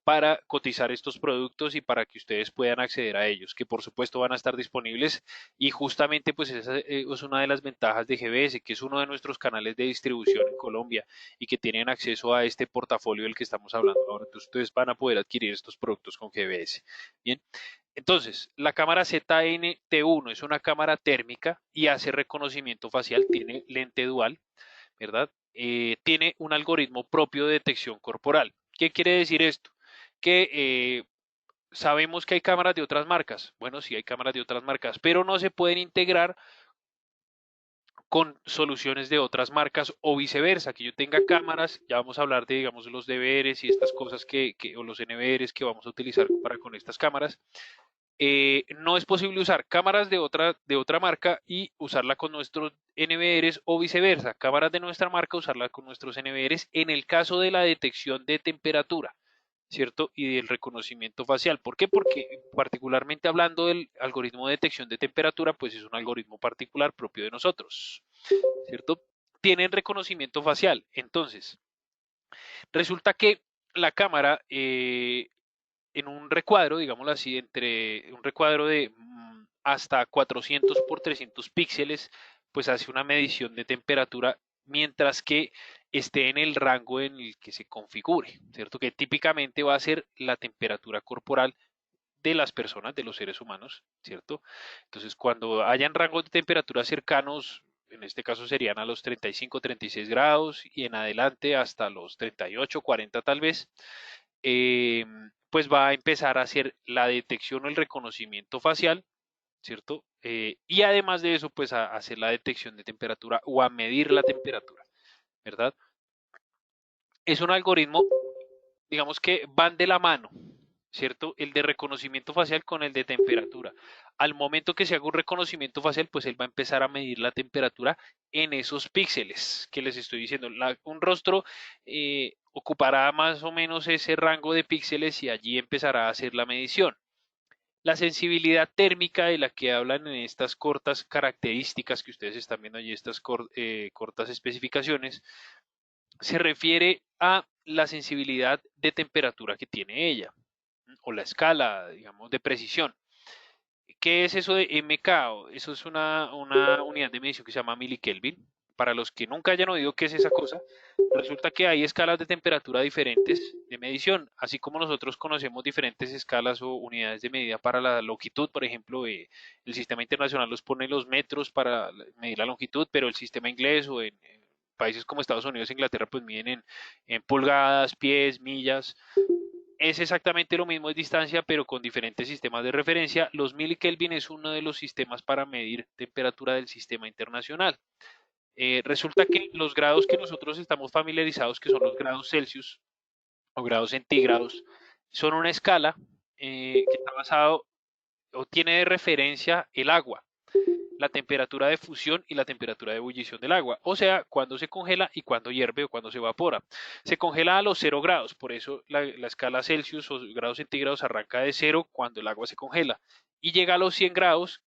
para cotizar estos productos y para que ustedes puedan acceder a ellos, que por supuesto van a estar disponibles y justamente pues esa es una de las ventajas de GBS, que es uno de nuestros canales de distribución en Colombia y que tienen acceso a este portafolio del que estamos hablando ahora. Entonces, ustedes van a poder adquirir estos productos con GBS. Bien. Entonces, la cámara ZN-T1 es una cámara térmica y hace reconocimiento facial, tiene lente dual, ¿verdad? Tiene un algoritmo propio de detección corporal. ¿Qué quiere decir esto? Que sabemos que hay cámaras de otras marcas. Bueno, sí hay cámaras de otras marcas, pero no se pueden integrar con soluciones de otras marcas o viceversa, que yo tenga cámaras, ya vamos a hablar de, digamos, los DVRs y estas cosas o los NVRs que vamos a utilizar para con estas cámaras. No es posible usar cámaras de otra marca y usarla con nuestros NVRs o viceversa, cámaras de nuestra marca usarla con nuestros NVRs en el caso de la detección de temperatura. ¿Cierto? Y del reconocimiento facial. ¿Por qué? Porque particularmente hablando del algoritmo de detección de temperatura, pues es un algoritmo particular propio de nosotros, ¿cierto? Tienen reconocimiento facial. Entonces, resulta que la cámara en un recuadro, digámoslo así, entre un recuadro de hasta 400 por 300 píxeles, pues hace una medición de temperatura mientras que esté en el rango en el que se configure, ¿cierto? Que típicamente va a ser la temperatura corporal de las personas, de los seres humanos, ¿cierto? Entonces, cuando hayan rangos de temperatura cercanos, en este caso serían a los 35, 36 grados y en adelante hasta los 38, 40 tal vez, pues va a empezar a hacer la detección o el reconocimiento facial, ¿cierto? Y además de eso, pues a hacer la detección de temperatura o a medir la temperatura, ¿verdad? Es un algoritmo, digamos que van de la mano, ¿cierto? El de reconocimiento facial con el de temperatura. Al momento que se haga un reconocimiento facial, pues él va a empezar a medir la temperatura en esos píxeles que les estoy diciendo. Un rostro ocupará más o menos ese rango de píxeles y allí empezará a hacer la medición. La sensibilidad térmica de la que hablan en estas cortas características que ustedes están viendo allí, estas cortas especificaciones, se refiere a la sensibilidad de temperatura que tiene ella, o la escala, digamos, de precisión. ¿Qué es eso de MK? Eso es una unidad de medición que se llama milikelvin. Para los que nunca hayan oído qué es esa cosa, resulta que hay escalas de temperatura diferentes de medición, así como nosotros conocemos diferentes escalas o unidades de medida para la longitud, por ejemplo, el sistema internacional los pone los metros para medir la longitud, pero el sistema inglés o en países como Estados Unidos e Inglaterra pues miden en pulgadas, pies, millas. Es exactamente lo mismo de distancia, pero con diferentes sistemas de referencia. Los milikelvin es uno de los sistemas para medir temperatura del sistema internacional. Resulta que los grados que nosotros estamos familiarizados, que son los grados Celsius o grados centígrados, son una escala que está basado o tiene de referencia el agua, la temperatura de fusión y la temperatura de ebullición del agua, o sea, cuando se congela y cuando hierve o cuando se evapora. Se congela a los 0 grados, por eso la escala Celsius o grados centígrados arranca de 0 cuando el agua se congela y llega a los 100 grados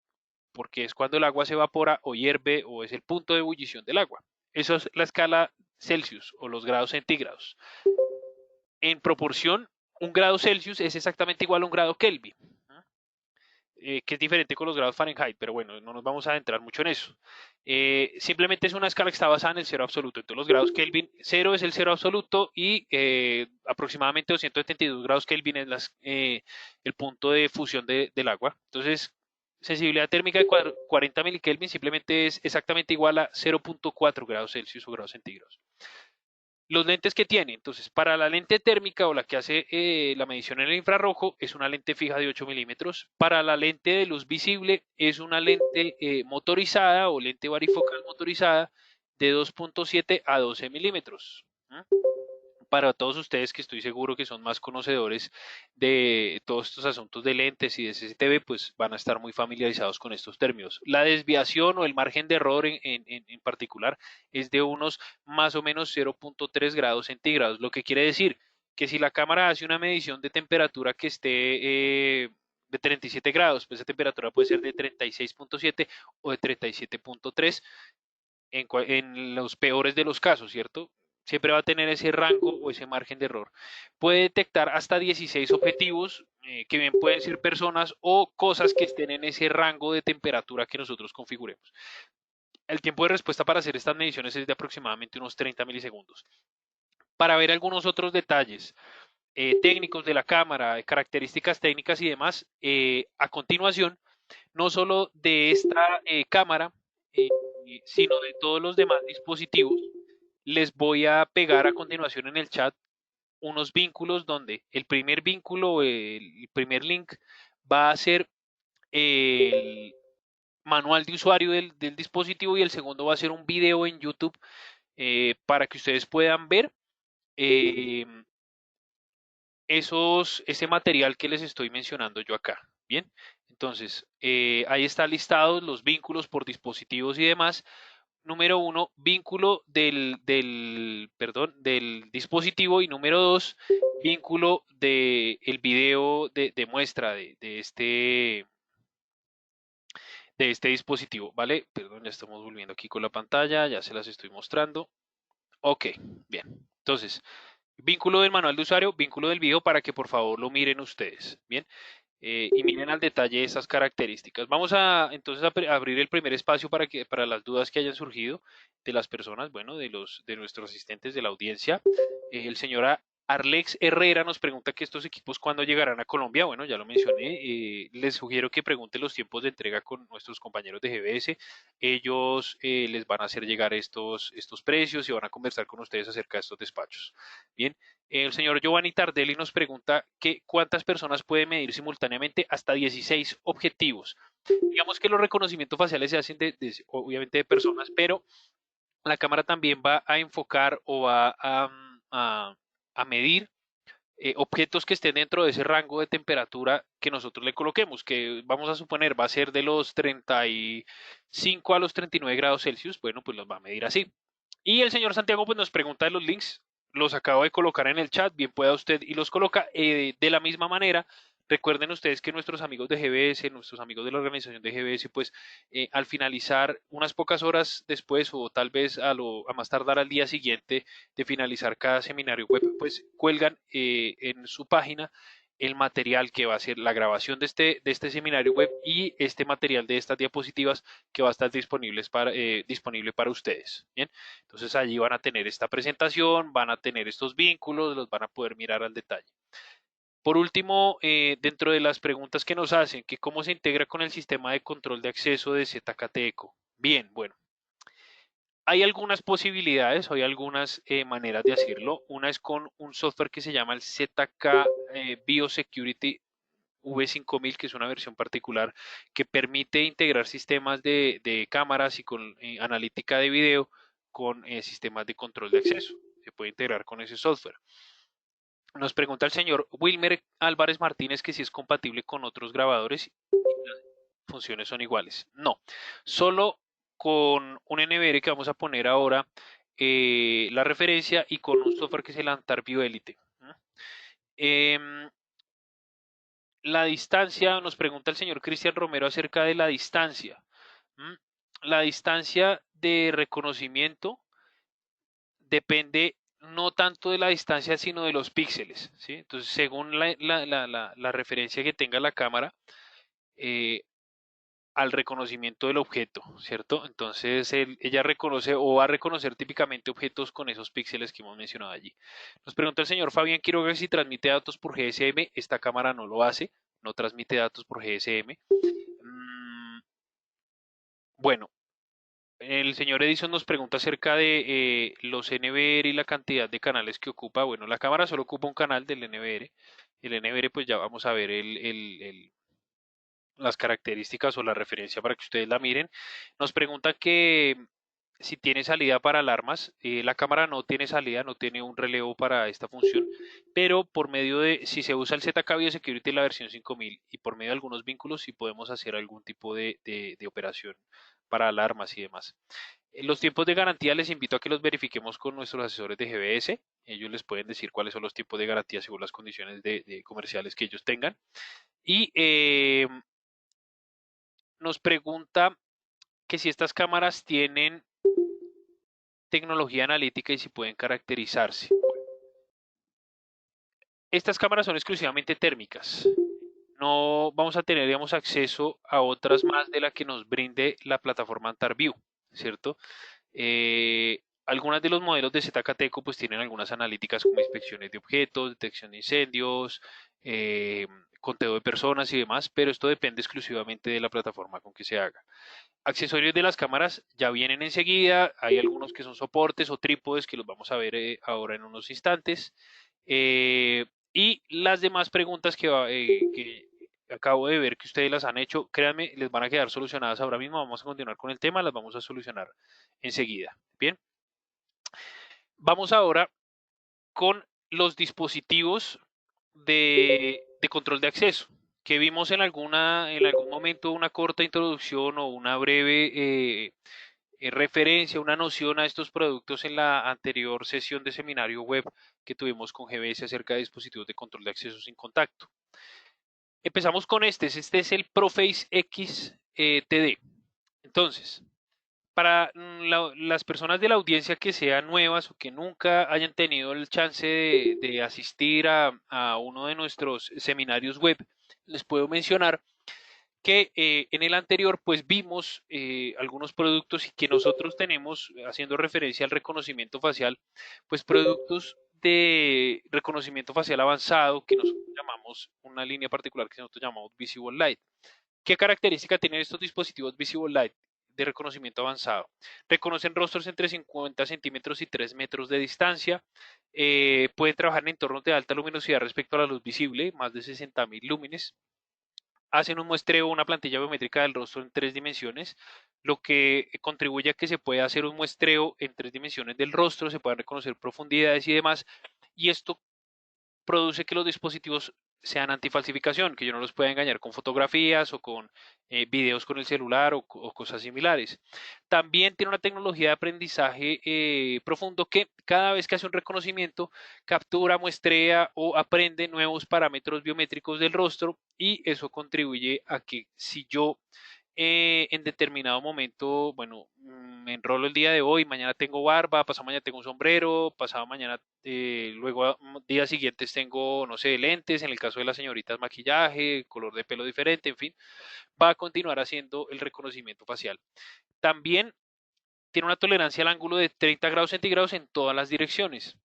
porque es cuando el agua se evapora o hierve o es el punto de ebullición del agua. Eso es la escala Celsius o los grados centígrados. En proporción, un grado Celsius es exactamente igual a un grado Kelvin, que es diferente con los grados Fahrenheit, pero bueno, no nos vamos a adentrar mucho en eso. Simplemente es una escala que está basada en el cero absoluto. Entonces los grados Kelvin, cero es el cero absoluto y aproximadamente 272 grados Kelvin es el punto de fusión del agua. Entonces, sensibilidad térmica de 40 milikelvin simplemente es exactamente igual a 0.4 grados Celsius o grados centígrados. Los lentes que tiene, entonces, para la lente térmica o la que hace la medición en el infrarrojo, es una lente fija de 8 milímetros. Para la lente de luz visible, es una lente motorizada o lente varifocal motorizada de 2.7 a 12 milímetros. Para todos ustedes que estoy seguro que son más conocedores de todos estos asuntos de lentes y de CCTV, pues van a estar muy familiarizados con estos términos. La desviación o el margen de error en particular es de unos más o menos 0.3 grados centígrados, lo que quiere decir que si la cámara hace una medición de temperatura que esté de 37 grados, pues esa temperatura puede ser de 36.7 o de 37.3 en los peores de los casos, ¿cierto? Siempre va a tener ese rango o ese margen de error. Puede detectar hasta 16 objetivos, que bien pueden ser personas o cosas que estén en ese rango de temperatura que nosotros configuremos. El tiempo de respuesta para hacer estas mediciones es de aproximadamente unos 30 milisegundos. Para ver algunos otros detalles técnicos de la cámara, características técnicas y demás, a continuación, no solo de esta cámara, eh, sino de todos los demás dispositivos, les voy a pegar a continuación en el chat unos vínculos donde el primer vínculo, el primer link, va a ser el manual de usuario del dispositivo y el segundo va a ser un video en YouTube para que ustedes puedan ver eh, ese material que les estoy mencionando yo acá. Bien, entonces ahí está listados los vínculos por dispositivos y demás. Número uno, vínculo del dispositivo y número dos, vínculo del video de muestra de este dispositivo, ¿vale? Perdón, ya estamos volviendo aquí con la pantalla, ya se las estoy mostrando. Ok, bien. Entonces, vínculo del manual de usuario, vínculo del video para que por favor lo miren ustedes. Bien. Y miren al detalle esas características. Vamos a entonces a abrir el primer espacio para las dudas que hayan surgido de las personas, bueno, de nuestros asistentes de la audiencia. El señor Arlex Herrera nos pregunta que estos equipos cuándo llegarán a Colombia. Bueno, ya lo mencioné. Les sugiero que pregunten los tiempos de entrega con nuestros compañeros de GBS. Ellos les van a hacer llegar estos precios y van a conversar con ustedes acerca de estos despachos. Bien, el señor Giovanni Tardelli nos pregunta que cuántas personas puede medir simultáneamente hasta 16 objetivos. Digamos que los reconocimientos faciales se hacen obviamente de personas, pero la cámara también va a enfocar o va a medir objetos que estén dentro de ese rango de temperatura que nosotros le coloquemos, que vamos a suponer va a ser de los 35 a los 39 grados Celsius. Bueno, pues los va a medir así. Y el señor Santiago pues nos pregunta de los links, los acabo de colocar en el chat, bien pueda usted y los coloca de la misma manera. Recuerden ustedes que nuestros amigos de GBS, nuestros amigos de la organización de GBS, pues al finalizar unas pocas horas después o tal vez a más tardar al día siguiente de finalizar cada seminario web, pues cuelgan en su página el material que va a ser la grabación de este seminario web y este material de estas diapositivas que va a estar disponible para ustedes. Bien, entonces allí van a tener esta presentación, van a tener estos vínculos, los van a poder mirar al detalle. Por último, dentro de las preguntas que nos hacen, que cómo se integra con el sistema de control de acceso de ZKT Eco. Bien, bueno, hay algunas posibilidades, hay algunas maneras de hacerlo. Una es con un software que se llama el ZK Biosecurity V5000, que es una versión particular que permite integrar sistemas de cámaras y con analítica de video con sistemas de control de acceso. Se puede integrar con ese software. Nos pregunta el señor Wilmer Álvarez Martínez que si es compatible con otros grabadores y las funciones son iguales. No, solo con un NVR que vamos a poner ahora la referencia y con un software que es el Antar Bioelite. La distancia, nos pregunta el señor Cristian Romero acerca de la distancia. La distancia de reconocimiento depende no tanto de la distancia, sino de los píxeles, ¿sí? Entonces, según la referencia que tenga la cámara, eh, al reconocimiento del objeto, ¿cierto? Entonces, ella reconoce o va a reconocer típicamente objetos con esos píxeles que hemos mencionado allí. Nos pregunta el señor Fabián Quiroga si transmite datos por GSM. Esta cámara no lo hace, no transmite datos por GSM. Bueno, el señor Edison nos pregunta acerca de los NVR y la cantidad de canales que ocupa. Bueno, la cámara solo ocupa un canal del NVR. El NVR, pues ya vamos a ver las características o la referencia para que ustedes la miren. Nos pregunta que si tiene salida para alarmas. La cámara no tiene salida, no tiene un relevo para esta función, pero por medio de, si se usa el ZK Biosecurity la versión 5000 y por medio de algunos vínculos, sí podemos hacer algún tipo de operación para alarmas y demás. Los tiempos de garantía les invito a que los verifiquemos con nuestros asesores de GBS. Ellos les pueden decir cuáles son los tiempos de garantía según las condiciones de comerciales que ellos tengan. Y nos pregunta que si estas cámaras tienen tecnología analítica y si pueden caracterizarse. Estas cámaras son exclusivamente térmicas. No vamos a tener, digamos, acceso a otras más de la que nos brinde la plataforma AntarView, ¿cierto? Algunas de los modelos de ZKTeco pues tienen algunas analíticas como inspecciones de objetos, detección de incendios, conteo de personas y demás, pero esto depende exclusivamente de la plataforma con que se haga. Accesorios de las cámaras ya vienen enseguida, hay algunos que son soportes o trípodes que los vamos a ver ahora en unos instantes. Y las demás preguntas que acabo de ver que ustedes las han hecho, créanme, les van a quedar solucionadas ahora mismo. Vamos a continuar con el tema, las vamos a solucionar enseguida. Bien, vamos ahora con los dispositivos de control de acceso, que vimos en algún momento una corta introducción o una breve referencia, una noción a estos productos en la anterior sesión de seminario web que tuvimos con GBS acerca de dispositivos de control de acceso sin contacto. Empezamos con este es el Proface X TD. Entonces, para las personas de la audiencia que sean nuevas o que nunca hayan tenido el chance de asistir a uno de nuestros seminarios web, les puedo mencionar que en el anterior pues vimos algunos productos y que nosotros tenemos, haciendo referencia al reconocimiento facial, pues productos de reconocimiento facial avanzado que nosotros llamamos, una línea particular que nosotros llamamos Visible Light. ¿Qué característica tienen estos dispositivos Visible Light de reconocimiento avanzado? Reconocen rostros entre 50 centímetros y 3 metros de distancia. Pueden trabajar en entornos de alta luminosidad respecto a la luz visible, más de 60.000 lúmenes. Hacen un muestreo, una plantilla biométrica del rostro en 3 dimensiones, lo que contribuye a que se pueda hacer un muestreo en 3 dimensiones del rostro, se puedan reconocer profundidades y demás. Y esto produce que los dispositivos sean antifalsificación, que yo no los pueda engañar con fotografías o con videos con el celular o cosas similares. También tiene una tecnología de aprendizaje profundo que cada vez que hace un reconocimiento captura, muestrea o aprende nuevos parámetros biométricos del rostro, y eso contribuye a que si yo en determinado momento, bueno, me enrolo el día de hoy, mañana tengo barba, pasado mañana tengo un sombrero, pasado mañana, luego días siguientes tengo, no sé, lentes, en el caso de las señoritas maquillaje, color de pelo diferente, en fin, va a continuar haciendo el reconocimiento facial. También tiene una tolerancia al ángulo de 30 grados centígrados en todas las direcciones,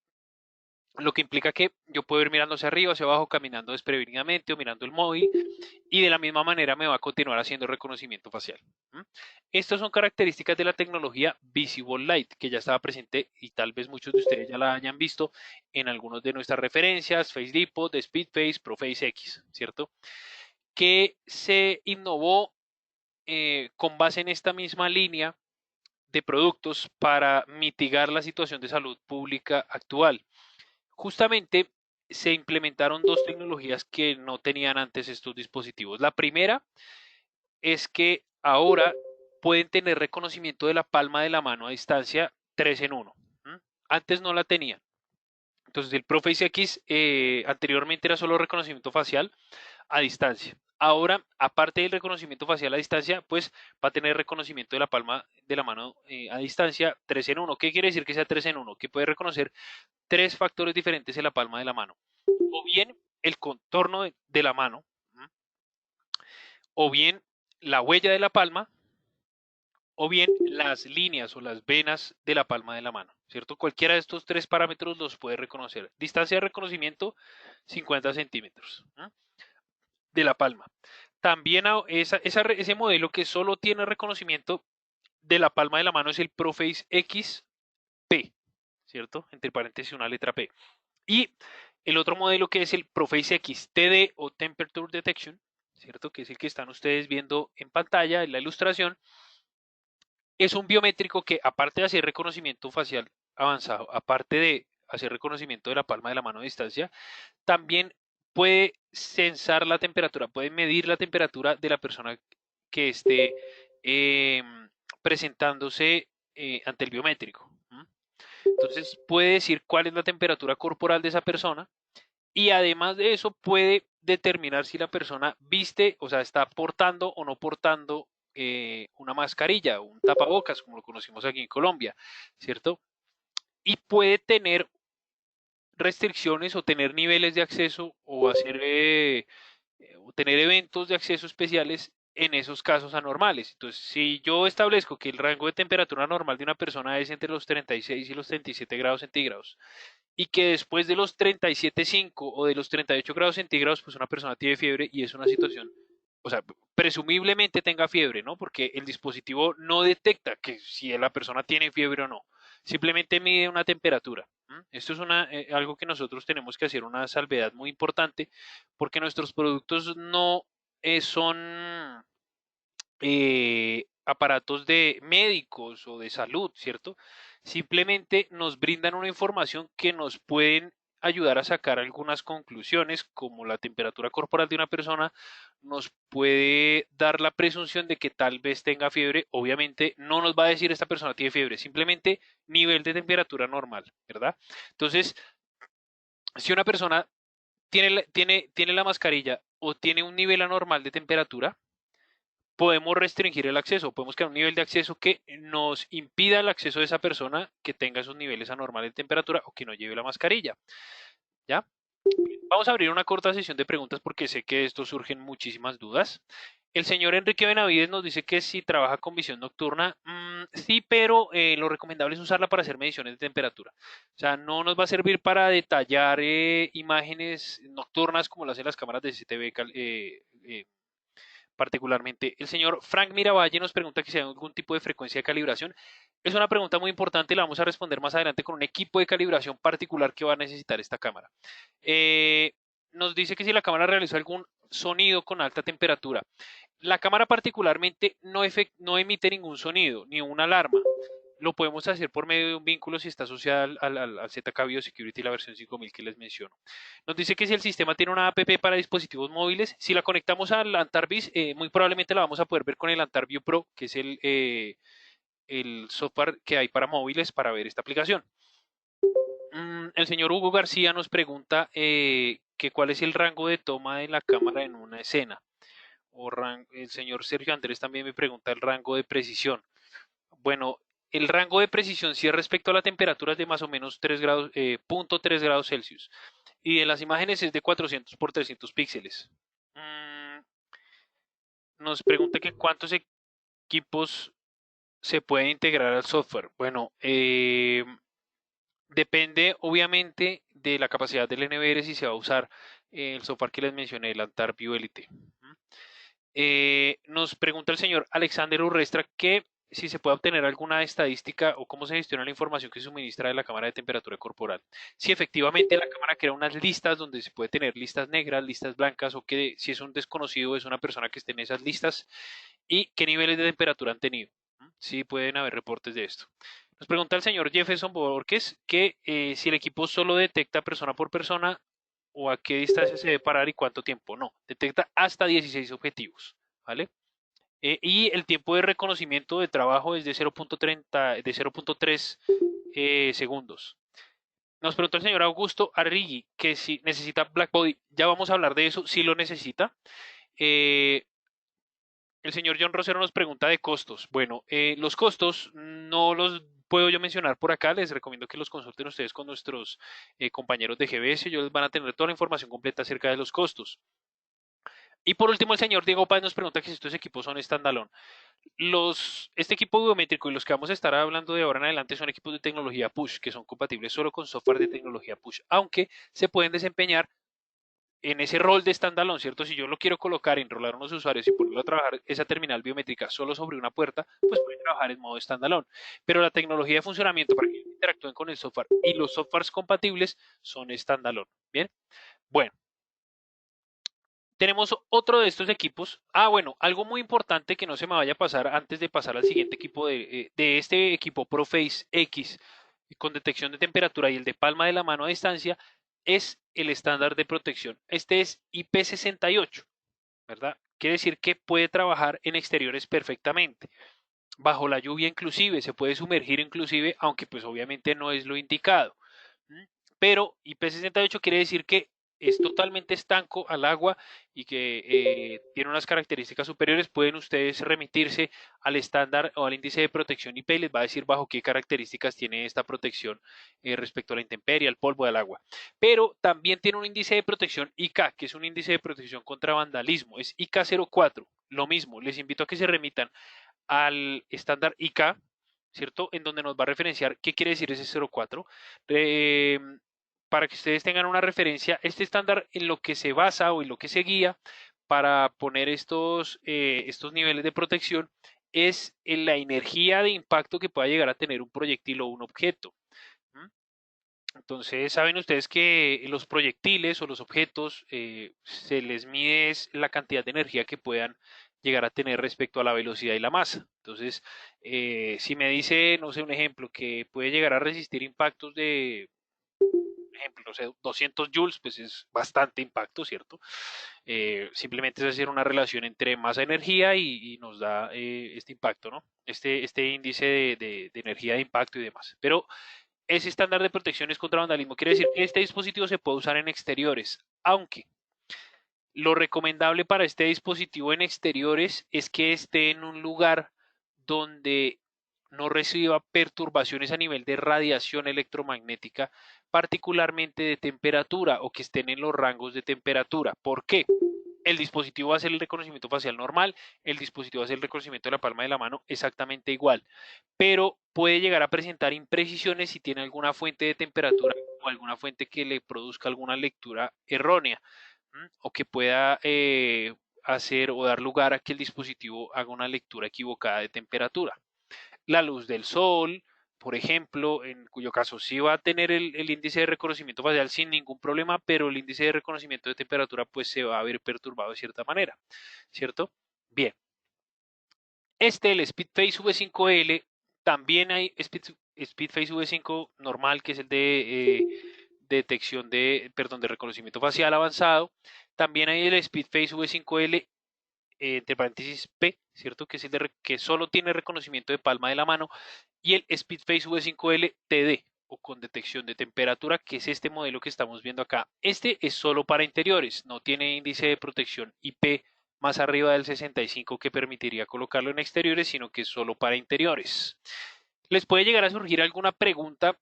lo que implica que yo puedo ir mirando hacia arriba, hacia abajo, caminando desprevenidamente o mirando el móvil, y de la misma manera me va a continuar haciendo reconocimiento facial. Estas son características de la tecnología Visible Light, que ya estaba presente y tal vez muchos de ustedes ya la hayan visto en algunas de nuestras referencias, Face Depot, Speedface, Proface X, ¿cierto? Que se innovó con base en esta misma línea de productos para mitigar la situación de salud pública actual. Justamente se implementaron dos tecnologías que no tenían antes estos dispositivos. La primera es que ahora pueden tener reconocimiento de la palma de la mano a distancia 3 en 1. Antes no la tenían. Entonces el Proface X anteriormente era solo reconocimiento facial a distancia. Ahora, aparte del reconocimiento facial a distancia, pues va a tener reconocimiento de la palma de la mano a distancia 3 en 1. ¿Qué quiere decir que sea 3 en 1? Que puede reconocer 3 factores diferentes en la palma de la mano. O bien el contorno de la mano, o bien la huella de la palma, o bien las líneas o las venas de la palma de la mano, ¿cierto? Cualquiera de estos 3 parámetros los puede reconocer. Distancia de reconocimiento, 50 centímetros de la palma. También ese modelo que solo tiene reconocimiento de la palma de la mano es el Proface XP, ¿cierto? Entre paréntesis una letra P. Y el otro modelo que es el Proface XTD o Temperature Detection, ¿cierto? Que es el que están ustedes viendo en pantalla en la ilustración. Es un biométrico que, aparte de hacer reconocimiento facial avanzado, aparte de hacer reconocimiento de la palma de la mano a distancia, también puede sensar la temperatura, puede medir la temperatura de la persona que esté eh, presentándose ante el biométrico. Entonces puede decir cuál es la temperatura corporal de esa persona, y además de eso puede determinar si la persona viste, o sea, está portando o no portando una mascarilla, un tapabocas, como lo conocimos aquí en Colombia, ¿cierto? Y puede tener restricciones o tener niveles de acceso o hacer o tener eventos de acceso especiales en esos casos anormales. Entonces, si yo establezco que el rango de temperatura normal de una persona es entre los 36 y los 37 grados centígrados, y que después de los 37,5 o de los 38 grados centígrados, pues una persona tiene fiebre y es una situación, o sea, presumiblemente tenga fiebre, ¿no? Porque el dispositivo no detecta que si la persona tiene fiebre o no, simplemente mide una temperatura. Esto es algo que nosotros tenemos que hacer una salvedad muy importante, porque nuestros productos no son aparatos de médicos o de salud, ¿cierto? Simplemente nos brindan una información que nos pueden ayudar a sacar algunas conclusiones, como la temperatura corporal de una persona nos puede dar la presunción de que tal vez tenga fiebre. Obviamente no nos va a decir esta persona tiene fiebre, simplemente nivel de temperatura normal, ¿verdad? Entonces, si una persona tiene la mascarilla o tiene un nivel anormal de temperatura, podemos restringir el acceso, podemos crear un nivel de acceso que nos impida el acceso de esa persona que tenga esos niveles anormales de temperatura o que no lleve la mascarilla. ¿Ya? Vamos a abrir una corta sesión de preguntas porque sé que de esto surgen muchísimas dudas. El señor Enrique Benavides nos dice que si trabaja con visión nocturna, sí, pero lo recomendable es usarla para hacer mediciones de temperatura. O sea, no nos va a servir para detallar imágenes nocturnas como lo hacen las cámaras de CCTV particularmente. El señor Frank Miravalle nos pregunta que si hay algún tipo de frecuencia de calibración. Es una pregunta muy importante, la vamos a responder más adelante con un equipo de calibración particular que va a necesitar esta cámara. Eh, Nos dice que si la cámara realizó algún sonido con alta temperatura. La cámara particularmente no emite ningún sonido, ni una alarma. Lo podemos hacer por medio de un vínculo si está asociada al ZK Biosecurity, la versión 5000 que les menciono. Nos dice que si el sistema tiene una app para dispositivos móviles, si la conectamos al Antarvis, muy probablemente la vamos a poder ver con el Antarview Pro, que es el software que hay para móviles para ver esta aplicación. El señor Hugo García nos pregunta que cuál es el rango de toma de la cámara en una escena. El señor Sergio Andrés también me pregunta el rango de precisión. Bueno, el rango de precisión si es respecto a la temperatura es de más o menos 3 grados, 0.3 grados Celsius. Y en las imágenes es de 400 por 300 píxeles. Mm, Nos pregunta que cuántos equipos se pueden integrar al software. Bueno, depende obviamente de la capacidad del NVR si se va a usar el software que les mencioné, el Antarview Elite. Nos pregunta el señor Alexander Urrestra que si se puede obtener alguna estadística o cómo se gestiona la información que suministra de la cámara de temperatura corporal. Si efectivamente la cámara crea unas listas donde se puede tener listas negras, listas blancas o que si es un desconocido es una persona que esté en esas listas y qué niveles de temperatura han tenido. Sí pueden haber reportes de esto. Nos pregunta el señor Jefferson Borges que si el equipo solo detecta persona por persona o a qué distancia se debe parar y cuánto tiempo. No, detecta hasta 16 objetivos, ¿vale? Y el tiempo de reconocimiento de trabajo es de 0.3 segundos. Nos pregunta el señor Augusto Arrigui que si necesita Blackbody, ya vamos a hablar de eso, si lo necesita. Eh, el señor John Rosero nos pregunta de costos. Bueno, los costos no los puedo yo mencionar por acá, les recomiendo que los consulten ustedes con nuestros compañeros de GBS, ellos van a tener toda la información completa acerca de los costos. Y por último, el señor Diego Páez nos pregunta que si estos equipos son standalone. Este equipo biométrico y los que vamos a estar hablando de ahora en adelante son equipos de tecnología push, que son compatibles solo con software de tecnología push, aunque se pueden desempeñar en ese rol de standalone, ¿cierto? Si yo lo quiero colocar, enrolar unos usuarios y ponerlo a trabajar esa terminal biométrica solo sobre una puerta, pues puede trabajar en modo standalone. Pero la tecnología de funcionamiento para que interactúen con el software y los softwares compatibles son standalone. Bien, bueno. Tenemos otro de estos equipos. Bueno, algo muy importante que no se me vaya a pasar antes de pasar al siguiente equipo de este equipo ProFace X con detección de temperatura y el de palma de la mano a distancia es el estándar de protección. Este es IP68, ¿verdad? Quiere decir que puede trabajar en exteriores perfectamente. Bajo la lluvia inclusive, se puede sumergir inclusive, aunque pues obviamente no es lo indicado. Pero IP68 quiere decir que es totalmente estanco al agua y que tiene unas características superiores. Pueden ustedes remitirse al estándar o al índice de protección IP y les va a decir bajo qué características tiene esta protección respecto a la intemperie, al polvo, al agua. Pero también tiene un índice de protección IK, que es un índice de protección contra vandalismo. Es IK04. Lo mismo, les invito a que se remitan al estándar IK, ¿cierto? En donde nos va a referenciar qué quiere decir ese 04. Para que ustedes tengan una referencia, este estándar en lo que se basa o en lo que se guía para poner estos niveles de protección es en la energía de impacto que pueda llegar a tener un proyectil o un objeto. Entonces, saben ustedes que los proyectiles o los objetos se les mide la cantidad de energía que puedan llegar a tener respecto a la velocidad y la masa. Entonces, si me dice, no sé, un ejemplo, que puede llegar a resistir impactos de, ejemplo, no sé, 200 joules, pues es bastante impacto, ¿cierto? Simplemente es hacer una relación entre masa-energía y nos da este impacto, ¿no? Este índice de energía de impacto y demás. Pero ese estándar de protección es contra vandalismo. Quiere decir que este dispositivo se puede usar en exteriores, aunque Lo recomendable para este dispositivo en exteriores es que esté en un lugar donde no reciba perturbaciones a nivel de radiación electromagnética, particularmente de temperatura, o que estén en los rangos de temperatura. ¿Por qué? El dispositivo va a hacer el reconocimiento facial normal, el dispositivo va a hacer el reconocimiento de la palma de la mano exactamente igual, pero puede llegar a presentar imprecisiones si tiene alguna fuente de temperatura o alguna fuente que le produzca alguna lectura errónea, o que pueda hacer o dar lugar a que el dispositivo haga una lectura equivocada de temperatura. La luz del sol, por ejemplo, en cuyo caso sí va a tener el índice de reconocimiento facial sin ningún problema, pero el índice de reconocimiento de temperatura pues se va a ver perturbado de cierta manera, ¿cierto? Bien, el Speedface V5L, también hay Speedface V5 normal, que es el detección de reconocimiento facial avanzado. También hay el Speedface V5L, entre paréntesis P, ¿cierto? Que es el que solo tiene reconocimiento de palma de la mano, y el Speedface V5L TD, o con detección de temperatura, que es este modelo que estamos viendo acá. Este es solo para interiores, no tiene índice de protección IP más arriba del 65 que permitiría colocarlo en exteriores, sino que es solo para interiores. Les puede llegar a surgir alguna pregunta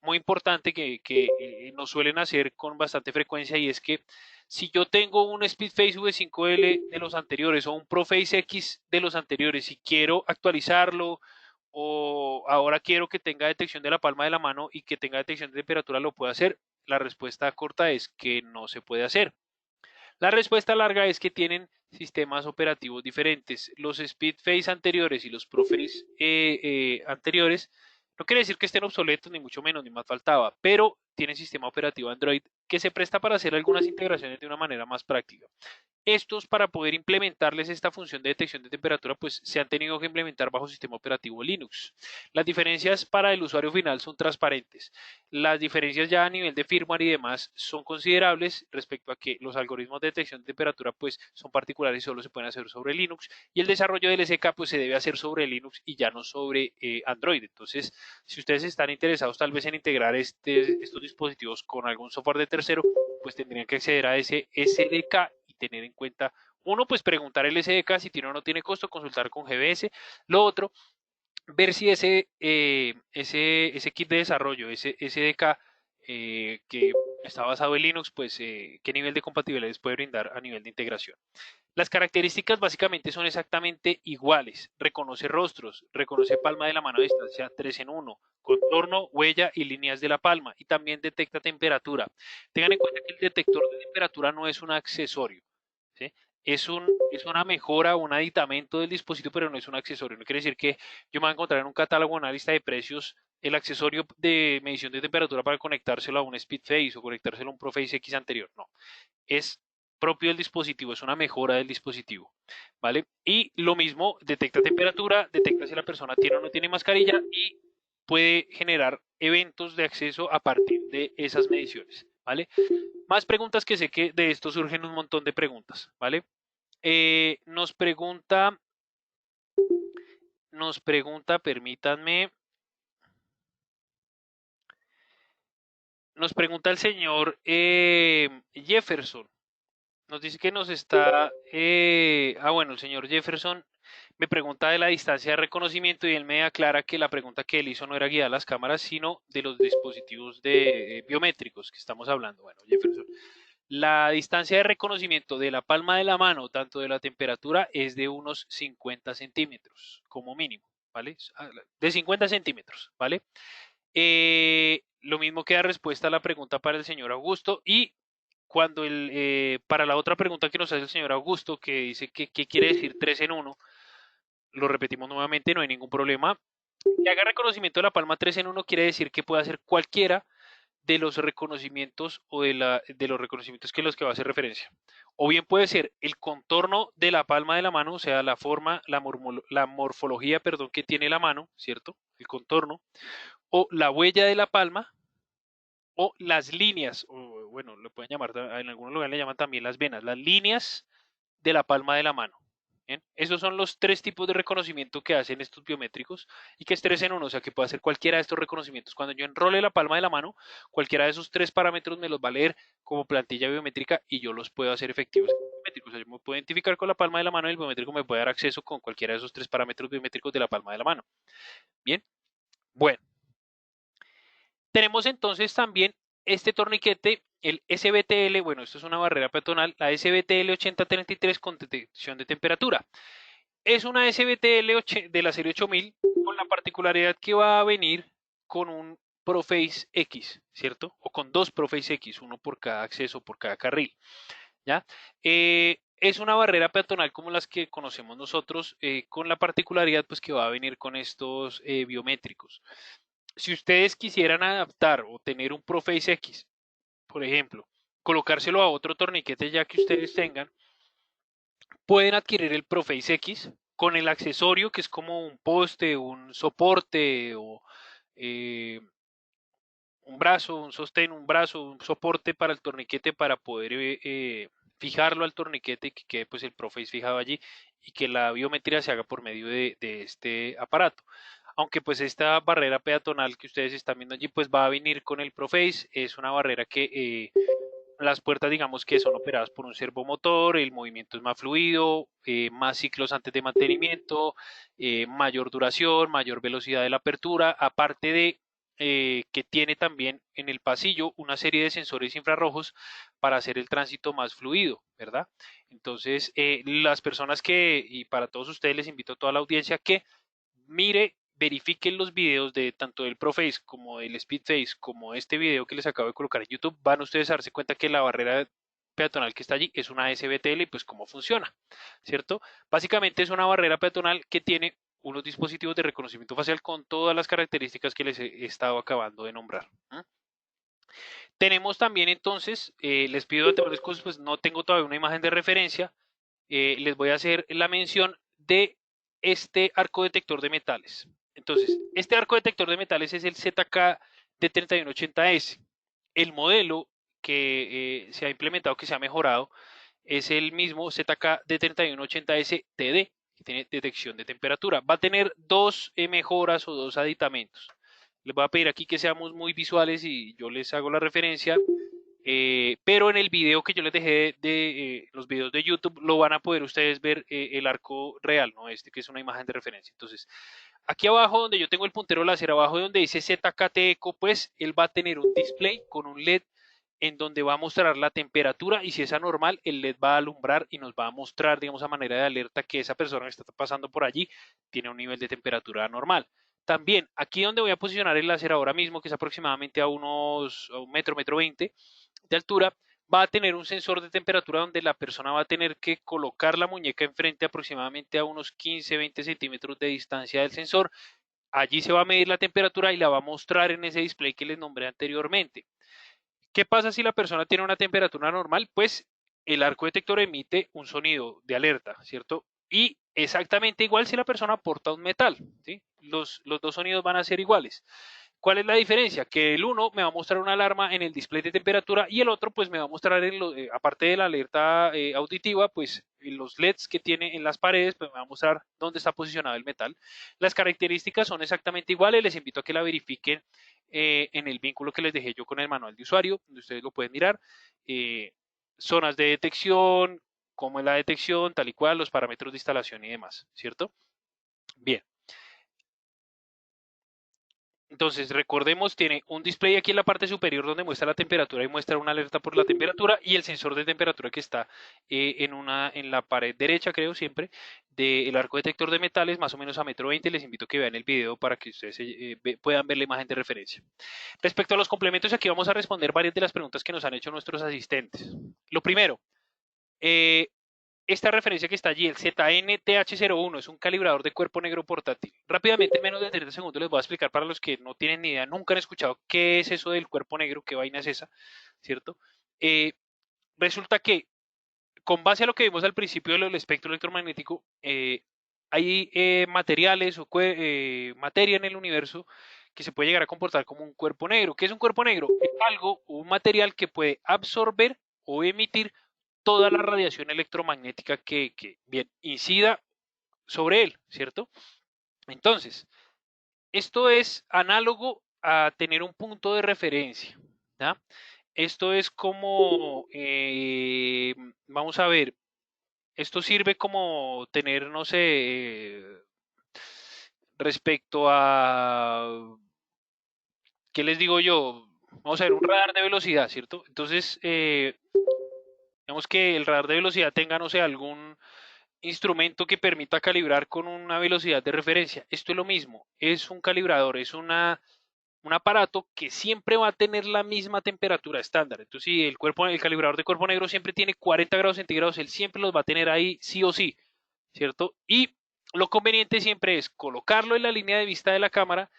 muy importante que nos suelen hacer con bastante frecuencia, y es que si yo tengo un Speedface V5L de los anteriores o un ProFace X de los anteriores y quiero actualizarlo, o ahora quiero que tenga detección de la palma de la mano y que tenga detección de temperatura, ¿lo puedo hacer? La respuesta corta es que no se puede hacer. La respuesta larga es que tienen sistemas operativos diferentes. Los Speedface anteriores y los ProFace anteriores no quiere decir que estén obsoletos, ni mucho menos, ni más faltaba, pero tienen sistema operativo Android que se presta para hacer algunas integraciones de una manera más práctica. Estos, para poder implementarles esta función de detección de temperatura, pues se han tenido que implementar bajo sistema operativo Linux. Las diferencias para el usuario final son transparentes. Las diferencias ya a nivel de firmware y demás son considerables respecto a que los algoritmos de detección de temperatura pues son particulares y solo se pueden hacer sobre Linux, y el desarrollo del SK pues se debe hacer sobre Linux y ya no sobre Android. Entonces, si ustedes están interesados tal vez en integrar estos dispositivos con algún software de tercero, pues tendrían que acceder a ese SDK y tener en cuenta, uno, pues preguntar el SDK si tiene o no tiene costo, consultar con GBS. Lo otro, ver si ese kit de desarrollo, ese SDK que está basado en Linux, pues qué nivel de compatibilidad les puede brindar a nivel de integración. Las características básicamente son exactamente iguales. Reconoce rostros, reconoce palma de la mano a distancia 3 en 1, contorno, huella y líneas de la palma, y también detecta temperatura. Tengan en cuenta que el detector de temperatura no es un accesorio, ¿sí? Es una mejora, un aditamento del dispositivo, pero no es un accesorio. No quiere decir que yo me voy a encontrar en un catálogo, en una lista de precios, el accesorio de medición de temperatura para conectárselo a un Speedface o conectárselo a un ProFace X anterior. No, es propio del dispositivo, es una mejora del dispositivo, ¿vale? Y lo mismo, detecta temperatura, detecta si la persona tiene o no tiene mascarilla, y puede generar eventos de acceso a partir de esas mediciones, ¿vale? Más preguntas, que sé que de esto surgen un montón de preguntas, ¿vale? Eh, nos pregunta, permítanme, nos pregunta el señor Jefferson. Nos dice que nos está, bueno, el señor Jefferson me pregunta de la distancia de reconocimiento, y él me aclara que la pregunta que él hizo no era guiada a las cámaras, sino de los dispositivos biométricos que estamos hablando. Bueno, Jefferson, la distancia de reconocimiento de la palma de la mano, tanto de la temperatura, es de unos 50 centímetros, como mínimo, ¿vale? De 50 centímetros, ¿vale? Lo mismo queda respuesta a la pregunta para el señor Augusto. Y para la otra pregunta que nos hace el señor Augusto, que dice que qué quiere decir 3 en 1, lo repetimos nuevamente, no hay ningún problema. Que haga reconocimiento de la palma 3 en 1 quiere decir que puede hacer cualquiera de los reconocimientos, o de los reconocimientos que los que va a hacer referencia. O bien puede ser el contorno de la palma de la mano, o sea, la forma, la morfología, perdón, que tiene la mano, ¿cierto? El contorno, o la huella de la palma, o las líneas, o bueno, lo pueden llamar, en algunos lugares le llaman también las venas, las líneas de la palma de la mano, Bien, esos son los tres tipos de reconocimiento que hacen estos biométricos y que es 3 en 1, o sea que puede hacer cualquiera de estos reconocimientos. Cuando yo enrole la palma de la mano, cualquiera de esos tres parámetros me los va a leer como plantilla biométrica y yo los puedo hacer efectivos biométricos. O sea, yo me puedo identificar con la palma de la mano y el biométrico me puede dar acceso con cualquiera de esos tres parámetros biométricos de la palma de la mano. Bien, bueno, tenemos entonces también este torniquete, el SBTL, bueno, esto es una barrera peatonal, la SBTL 8033 con detección de temperatura. Es una SBTL de la serie 8000 con la particularidad que va a venir con un Proface X, ¿cierto? O con dos Proface X, uno por cada acceso, por cada carril, ¿ya? Es una barrera peatonal como las que conocemos nosotros, con la particularidad pues que va a venir con estos biométricos. Si ustedes quisieran adaptar o tener un Proface X, por ejemplo, colocárselo a otro torniquete ya que ustedes tengan, pueden adquirir el Proface X con el accesorio que es como un poste, un soporte o eh, un brazo, un sostén, un brazo, un soporte para el torniquete para poder fijarlo al torniquete y que quede pues el Proface fijado allí y que la biometría se haga por medio de este aparato. Aunque pues esta barrera peatonal que ustedes están viendo allí pues va a venir con el Proface, es una barrera que las puertas, digamos que son operadas por un servomotor, el movimiento es más fluido, más ciclos antes de mantenimiento, mayor duración, mayor velocidad de la apertura, aparte de que tiene también en el pasillo una serie de sensores infrarrojos para hacer el tránsito más fluido, ¿verdad? Entonces, las personas que, y para todos ustedes les invito a toda la audiencia que mire, verifiquen los videos de tanto del Proface como del Speedface, como este video que les acabo de colocar en YouTube, van ustedes a darse cuenta que la barrera peatonal que está allí es una SBTL y pues cómo funciona, ¿cierto? Básicamente es una barrera peatonal que tiene unos dispositivos de reconocimiento facial con todas las características que les he estado acabando de nombrar. Tenemos también entonces, les pido de todas cosas, pues no tengo todavía una imagen de referencia, les voy a hacer la mención de este arco detector de metales. Entonces, este arco detector de metales es el ZK D3180S. El modelo que se ha implementado, que se ha mejorado, es el mismo ZK D3180S TD, que tiene detección de temperatura. Va a tener dos mejoras o dos aditamentos. Les voy a pedir aquí que seamos muy visuales y yo les hago la referencia. Pero en el video que yo les dejé de los videos de YouTube lo van a poder ustedes ver el arco real, ¿no? Este que es una imagen de referencia. Entonces, aquí abajo donde yo tengo el puntero láser, abajo donde dice ZKT Eco, pues él va a tener un display con un LED en donde va a mostrar la temperatura y si es anormal, el LED va a alumbrar y nos va a mostrar, digamos, a manera de alerta que esa persona que está pasando por allí tiene un nivel de temperatura anormal. También, aquí donde voy a posicionar el láser ahora mismo, que es aproximadamente a a un metro, metro 20 de altura, va a tener un sensor de temperatura donde la persona va a tener que colocar la muñeca enfrente aproximadamente a unos 15-20 centímetros de distancia del sensor. Allí se va a medir la temperatura y la va a mostrar en ese display que les nombré anteriormente. ¿Qué pasa si la persona tiene una temperatura normal? Pues el arco detector emite un sonido de alerta, ¿cierto? Y exactamente igual si la persona porta un metal, ¿sí? Los dos sonidos van a ser iguales. ¿Cuál es la diferencia? Que el uno me va a mostrar una alarma en el display de temperatura y el otro pues me va a mostrar, aparte de la alerta auditiva, pues en los LEDs que tiene en las paredes, pues me va a mostrar dónde está posicionado el metal. Las características son exactamente iguales, les invito a que la verifiquen en el vínculo que les dejé yo con el manual de usuario, donde ustedes lo pueden mirar. Eh, Zonas de detección, cómo es la detección, tal y cual, los parámetros de instalación y demás, ¿cierto? Bien. Entonces, recordemos, tiene un display aquí en la parte superior donde muestra la temperatura y muestra una alerta por la temperatura y el sensor de temperatura que está en la pared derecha, creo siempre, del arco detector de metales, más o menos a metro 20. Les invito a que vean el video para que ustedes puedan ver la imagen de referencia. Respecto a los complementos, aquí vamos a responder varias de las preguntas que nos han hecho nuestros asistentes. Lo primero, eh, esta referencia que está allí, el ZNTH01, es un calibrador de cuerpo negro portátil. Rápidamente, en menos de 30 segundos, les voy a explicar para los que no tienen ni idea, nunca han escuchado qué es eso del cuerpo negro, qué vaina es esa, ¿cierto? Eh, Resulta que, con base a lo que vimos al principio del espectro electromagnético, hay materiales o materia en el universo que se puede llegar a comportar como un cuerpo negro. ¿Qué es un cuerpo negro? Es algo, un material que puede absorber o emitir toda la radiación electromagnética que bien, incida sobre él, ¿cierto? Entonces, esto es análogo a tener un punto de referencia, ¿ya? Esto es como, vamos a ver, esto sirve como tener, no sé, respecto a, ¿qué les digo yo? Vamos a ver, un radar de velocidad, ¿cierto? Entonces, digamos que el radar de velocidad tenga, no sé, algún instrumento que permita calibrar con una velocidad de referencia. Esto es lo mismo, es un calibrador, es un aparato que siempre va a tener la misma temperatura estándar. Entonces, si el calibrador de cuerpo negro siempre tiene 40 grados centígrados, él siempre los va a tener ahí sí o sí, ¿cierto? Y lo conveniente siempre es colocarlo en la línea de vista de la cámara.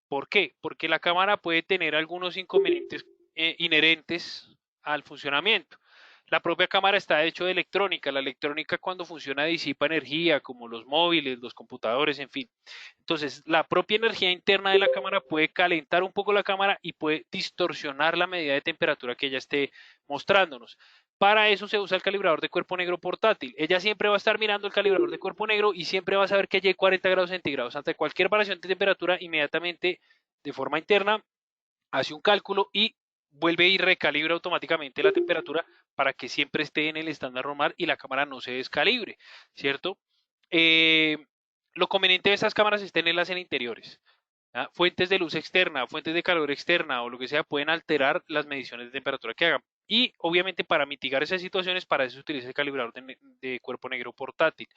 ¿Por qué? Porque la cámara puede tener algunos inconvenientes inherentes al funcionamiento. La propia cámara está hecho de electrónica. La electrónica cuando funciona disipa energía, como los móviles, los computadores, en fin. Entonces, la propia energía interna de la cámara puede calentar un poco la cámara y puede distorsionar la medida de temperatura que ella esté mostrándonos. Para eso se usa el calibrador de cuerpo negro portátil. Ella siempre va a estar mirando el calibrador de cuerpo negro y siempre va a saber que hay 40 grados centígrados. Ante cualquier variación de temperatura, inmediatamente, de forma interna, hace un cálculo y vuelve y recalibra automáticamente la temperatura para que siempre esté en el estándar normal y la cámara no se descalibre, ¿cierto? Eh, lo conveniente de estas cámaras es tenerlas en interiores. ¿Ah? Fuentes de luz externa, fuentes de calor externa o lo que sea pueden alterar las mediciones de temperatura que hagan. Y obviamente para mitigar esas situaciones, para eso se utiliza el calibrador de cuerpo negro portátil,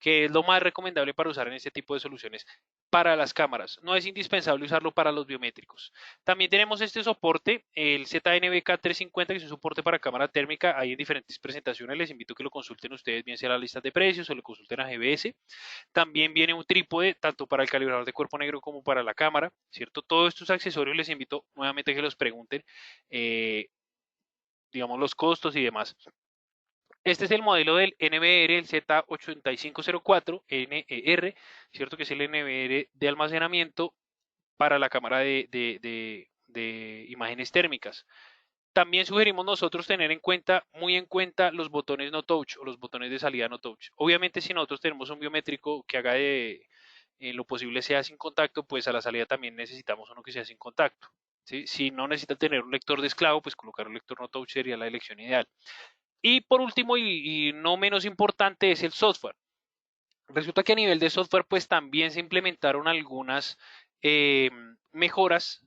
que es lo más recomendable para usar en este tipo de soluciones para las cámaras. No es indispensable usarlo para los biométricos. También tenemos este soporte, el ZNBK350, que es un soporte para cámara térmica. Hay en diferentes presentaciones. Les invito a que lo consulten ustedes, bien sea la lista de precios o lo consulten a GBS. También viene un trípode, tanto para el calibrador de cuerpo negro como para la cámara, ¿cierto? Todos estos accesorios les invito nuevamente a que los pregunten, eh, digamos, los costos y demás. Este es el modelo del NVR, el Z8504 NER, ¿cierto? Que es el NVR de almacenamiento para la cámara de imágenes térmicas. También sugerimos nosotros tener en cuenta, muy en cuenta, los botones no touch o los botones de salida no touch. Obviamente, si nosotros tenemos un biométrico que haga de lo posible sea sin contacto, pues a la salida también necesitamos uno que sea sin contacto. ¿Sí? Si no necesita tener un lector de esclavo, pues colocar un lector no touch sería la elección ideal. Y por último, y no menos importante, es el software. Resulta que a nivel de software, pues también se implementaron algunas eh, mejoras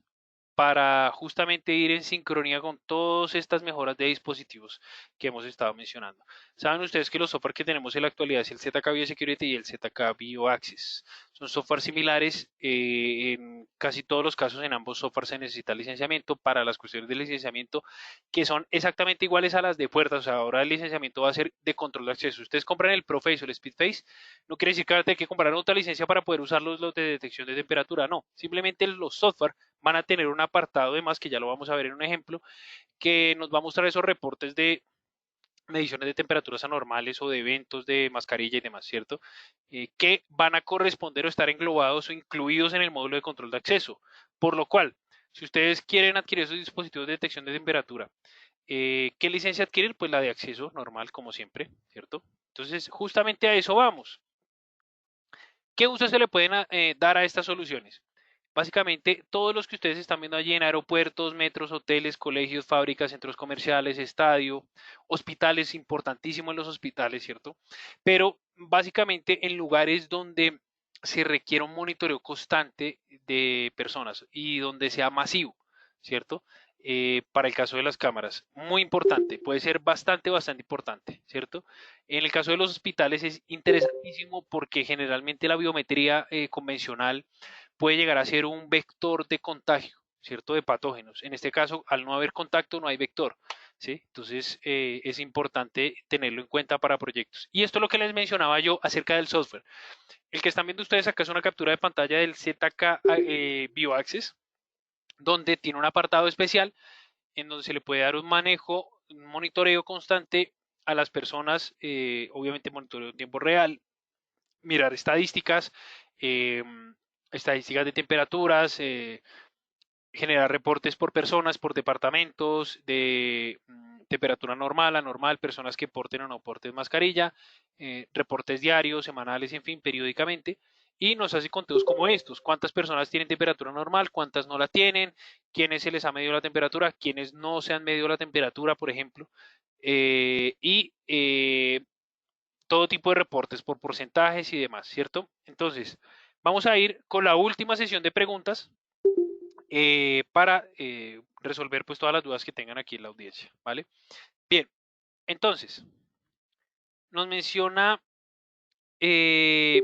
para justamente ir en sincronía con todas estas mejoras de dispositivos que hemos estado mencionando. Saben ustedes que los software que tenemos en la actualidad es el ZK Biosecurity y el ZK BioAccess. Son software similares, en casi todos los casos en ambos software se necesita licenciamiento para las cuestiones de licenciamiento que son exactamente iguales a las de puertas. O sea, ahora el licenciamiento va a ser de control de acceso. Ustedes compran el ProFace o el SpeedFace, no quiere decir que van a tener que comprar otra licencia para poder usar los de detección de temperatura, no. Simplemente los software van a tener un apartado de más, que ya lo vamos a ver en un ejemplo, que nos va a mostrar esos reportes de mediciones de temperaturas anormales o de eventos de mascarilla y demás, ¿cierto? Que van a corresponder o estar englobados o incluidos en el módulo de control de acceso. Por lo cual, si ustedes quieren adquirir esos dispositivos de detección de temperatura, ¿qué licencia adquirir? Pues la de acceso normal, como siempre, ¿cierto? Entonces, justamente a eso vamos. ¿Qué uso se le pueden dar a estas soluciones? Básicamente, todos los que ustedes están viendo allí en aeropuertos, metros, hoteles, colegios, fábricas, centros comerciales, estadio, hospitales, importantísimo en los hospitales, ¿cierto? Pero básicamente en lugares donde se requiere un monitoreo constante de personas y donde sea masivo, ¿cierto? Para el caso de las cámaras, muy importante, puede ser bastante importante, ¿cierto? En el caso de los hospitales es interesantísimo porque generalmente la biometría convencional puede llegar a ser un vector de contagio, ¿cierto? De patógenos. En este caso, al no haber contacto, no hay vector, ¿sí? Entonces, es importante tenerlo en cuenta para proyectos. Y esto es lo que les mencionaba yo acerca del software. El que están viendo ustedes acá es una captura de pantalla del ZK BioAccess, donde tiene un apartado especial en donde se le puede dar un manejo, un monitoreo constante a las personas, obviamente monitoreo en tiempo real, mirar estadísticas, eh, estadísticas de temperaturas, generar reportes por personas, por departamentos, temperatura normal, anormal, personas que porten o no porten mascarilla, reportes diarios, semanales, en fin, periódicamente, y nos hace conteos como estos: cuántas personas tienen temperatura normal, cuántas no la tienen, quiénes se les ha medido la temperatura, quiénes no se han medido la temperatura, por ejemplo, y todo tipo de reportes por porcentajes y demás, ¿cierto? Entonces, vamos a ir con la última sesión de preguntas para resolver pues todas las dudas que tengan aquí en la audiencia, ¿vale? Bien, entonces, nos menciona eh,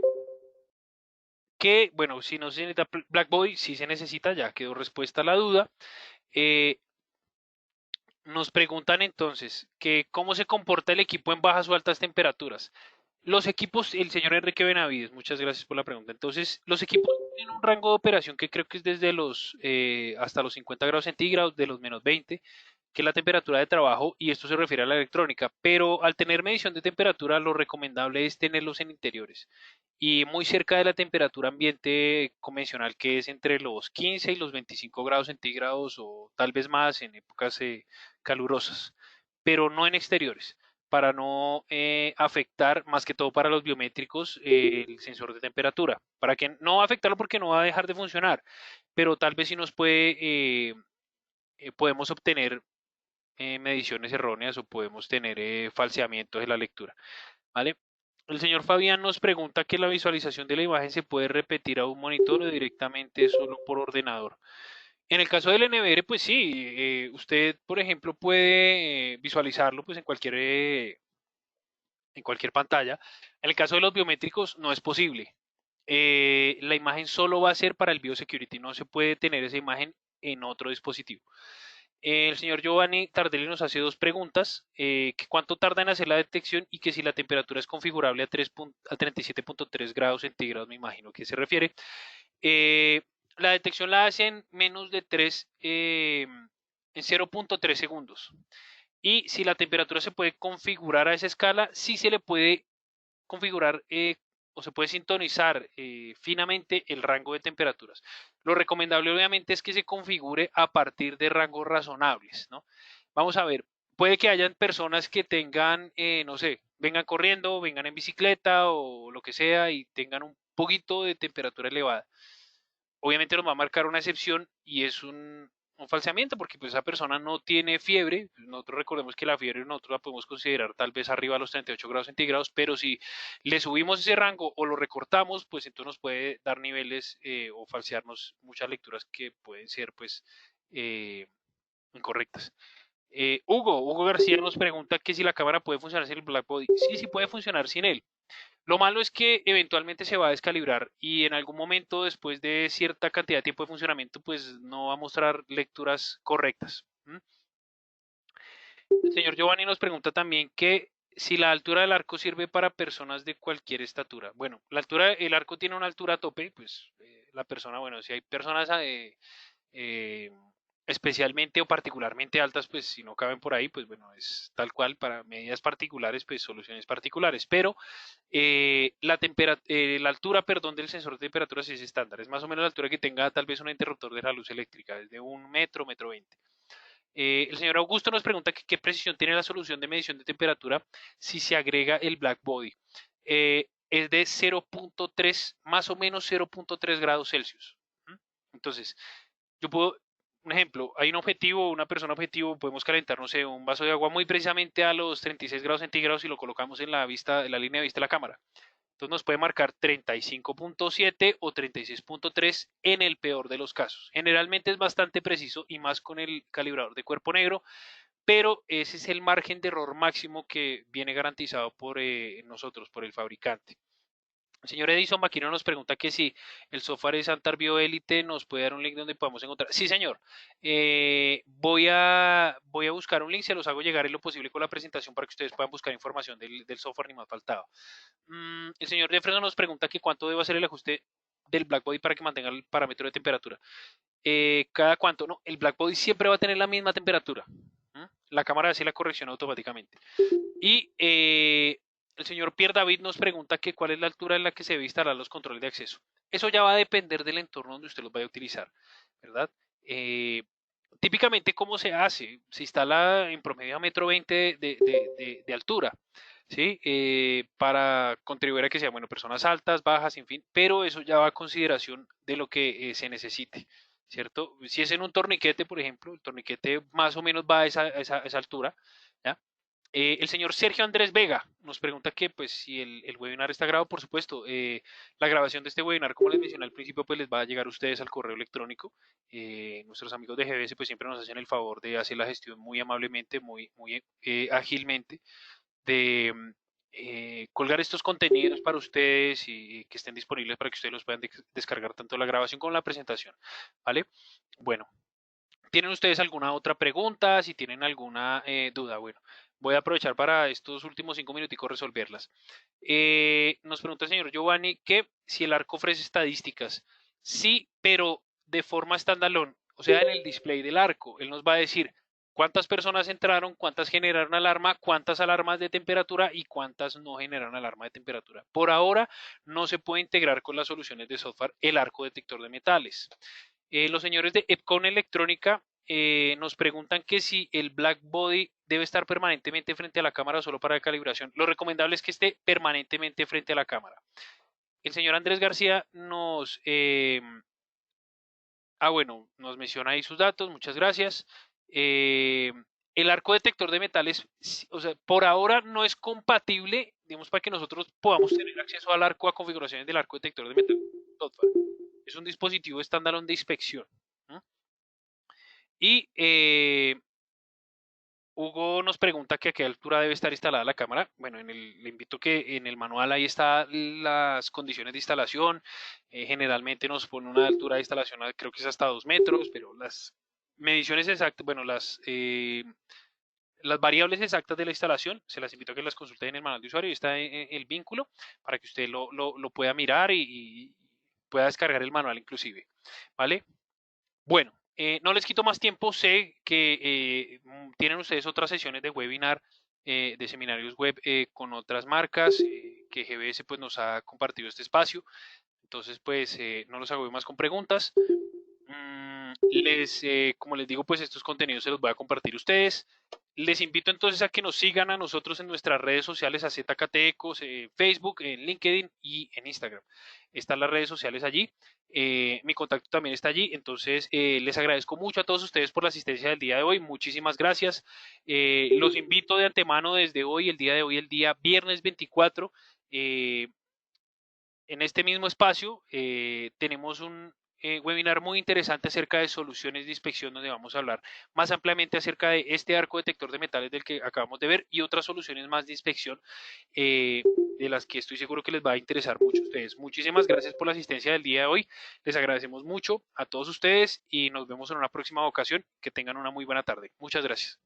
que, bueno, si no se necesita Blackboard, sí se necesita, ya quedó respuesta a la duda. Eh, Nos preguntan entonces que cómo se comporta el equipo en bajas o altas temperaturas. Los equipos, el señor Enrique Benavides, muchas gracias por la pregunta. Entonces, los equipos tienen un rango de operación que creo que es desde los hasta los 50 grados centígrados, de los -20, que es la temperatura de trabajo, y esto se refiere a la electrónica, pero al tener medición de temperatura, lo recomendable es tenerlos en interiores y muy cerca de la temperatura ambiente convencional, que es entre los 15 y los 25 grados centígrados, o tal vez más en épocas calurosas, pero no en exteriores, para no afectar, más que todo para los biométricos, el sensor de temperatura, para que no afectarlo porque no va a dejar de funcionar, pero tal vez sí nos puede, podemos obtener mediciones erróneas, o podemos tener falseamientos de la lectura, ¿vale? El señor Fabián nos pregunta que la visualización de la imagen se puede repetir a un monitor o directamente solo por ordenador. En el caso del NVR, pues sí, usted, por ejemplo, puede visualizarlo pues en cualquier pantalla. En el caso de los biométricos no es posible. La imagen solo va a ser para el biosecurity, no se puede tener esa imagen en otro dispositivo. El señor Giovanni Tardelli nos hace dos preguntas: que cuánto tarda en hacer la detección, y que si la temperatura es configurable a 37.3 grados centígrados, me imagino que se refiere. Eh, la detección la hace en menos de 3, en 0.3 segundos. Y si la temperatura se puede configurar a esa escala, sí se le puede configurar o se puede sintonizar finamente el rango de temperaturas. Lo recomendable obviamente es que se configure a partir de rangos razonables, ¿no? Vamos a ver, puede que hayan personas que tengan, no sé, vengan corriendo, vengan en bicicleta o lo que sea, y tengan un poquito de temperatura elevada. Obviamente nos va a marcar una excepción, y es un falseamiento, porque pues esa persona no tiene fiebre. Nosotros recordemos que la fiebre nosotros la podemos considerar tal vez arriba de los 38 grados centígrados, pero si le subimos ese rango o lo recortamos, pues entonces nos puede dar niveles o falsearnos muchas lecturas que pueden ser pues eh, incorrectas. Hugo García nos pregunta que si la cámara puede funcionar sin el Blackbody. Sí, sí puede funcionar sin él. Lo malo es que eventualmente se va a descalibrar, y en algún momento, después de cierta cantidad de tiempo de funcionamiento, pues no va a mostrar lecturas correctas. El señor Giovanni nos pregunta también que si la altura del arco sirve para personas de cualquier estatura. Bueno, el arco tiene una altura tope, pues la persona, bueno, si hay personas eh, especialmente o particularmente altas, pues si no caben por ahí, pues bueno, es tal cual. Para medidas particulares, pues soluciones particulares, pero la altura, perdón, del sensor de temperatura sí es estándar, es más o menos la altura que tenga tal vez un interruptor de la luz eléctrica, desde 1 metro, 1,20 m. El señor Augusto nos pregunta que qué precisión tiene la solución de medición de temperatura si se agrega el black body. Es de 0.3, más o menos 0.3 grados Celsius. Entonces, yo puedo, un ejemplo, hay un objetivo, una persona objetivo, podemos calentar, no sé, un vaso de agua muy precisamente a los 36 grados centígrados, y lo colocamos en la vista, en la línea de vista de la cámara. Entonces nos puede marcar 35.7 o 36.3 en el peor de los casos. Generalmente es bastante preciso, y más con el calibrador de cuerpo negro, pero ese es el margen de error máximo que viene garantizado por nosotros, por el fabricante. El señor Edison Maquino nos pregunta que si el software es Antar Bioelite nos puede dar un link donde podamos encontrar. Sí, señor. Voy a buscar un link, se los hago llegar en lo posible con la presentación, para que ustedes puedan buscar información del software, ni más faltaba. El señor Jefferson nos pregunta que cuánto debe hacer el ajuste del Blackbody para que mantenga el parámetro de temperatura. ¿Cada cuánto? No, el Blackbody siempre va a tener la misma temperatura. La cámara hace la corrección automáticamente. Y el señor Pierre David nos pregunta que cuál es la altura en la que se debe instalar los controles de acceso. Eso ya va a depender del entorno donde usted los vaya a utilizar, ¿verdad? típicamente, ¿cómo se hace? Se instala en promedio a metro 20 de altura, ¿sí? Para contribuir a que sean, bueno, personas altas, bajas, en fin, pero eso ya va a consideración de lo que se necesite, ¿cierto? Si es en un torniquete, por ejemplo, el torniquete más o menos va a esa altura, ¿ya? El señor Sergio Andrés Vega nos pregunta que, pues, si el webinar está grabado, por supuesto. La grabación de este webinar, como les mencioné al principio, pues les va a llegar a ustedes al correo electrónico. Nuestros amigos de GBS, pues siempre nos hacen el favor de hacer la gestión muy amablemente, muy ágilmente, de colgar estos contenidos para ustedes y que estén disponibles para que ustedes los puedan descargar tanto la grabación como la presentación, ¿vale? Bueno, ¿tienen ustedes alguna otra pregunta? Si tienen alguna duda, bueno, voy a aprovechar para estos últimos 5 minuticos resolverlas. Nos pregunta el señor Giovanni que si el arco ofrece estadísticas. Sí, pero de forma standalone, o sea, en el display del arco. Él nos va a decir cuántas personas entraron, cuántas generaron alarma, cuántas alarmas de temperatura y cuántas no generaron alarma de temperatura. Por ahora no se puede integrar con las soluciones de software el arco detector de metales. Los señores de Epcon Electrónica nos preguntan que si el black body debe estar permanentemente frente a la cámara solo para calibración. Lo recomendable es que esté permanentemente frente a la cámara. El señor Andrés García bueno, nos menciona ahí sus datos, muchas gracias. Eh, el arco detector de metales, o sea, por ahora no es compatible, digamos, para que nosotros podamos tener acceso al arco, a configuraciones del arco detector de metales. Es un dispositivo estándar de inspección. ¿No? Y Hugo nos pregunta que a qué altura debe estar instalada la cámara. Bueno, le invito que en el manual ahí están las condiciones de instalación. Generalmente nos pone una altura de instalación, creo que es hasta 2 metros, pero las mediciones exactas, bueno, las variables exactas de la instalación, se las invito a que las consulten en el manual de usuario. Y está el vínculo para que usted lo pueda mirar y pueda descargar el manual inclusive. ¿Vale? Bueno, no les quito más tiempo. Sé que tienen ustedes otras sesiones de webinar, de seminarios web con otras marcas, que GBS pues nos ha compartido este espacio. Entonces, pues no los hago más con preguntas. Como les digo, pues estos contenidos se los voy a compartir a ustedes. Les invito entonces a que nos sigan a nosotros en nuestras redes sociales, a ZKT Ecos, en Facebook, en LinkedIn y en Instagram. Están las redes sociales allí. Mi contacto también está allí. Entonces, les agradezco mucho a todos ustedes por la asistencia del día de hoy. Muchísimas gracias. Los invito de antemano desde hoy, el día de hoy, el día viernes 24. En este mismo espacio tenemos un webinar muy interesante acerca de soluciones de inspección donde vamos a hablar más ampliamente acerca de este arco detector de metales del que acabamos de ver y otras soluciones más de inspección eh, de las que estoy seguro que les va a interesar mucho a ustedes. Muchísimas gracias por la asistencia del día de hoy. Les agradecemos mucho a todos ustedes y nos vemos en una próxima ocasión. Que tengan una muy buena tarde. Muchas gracias.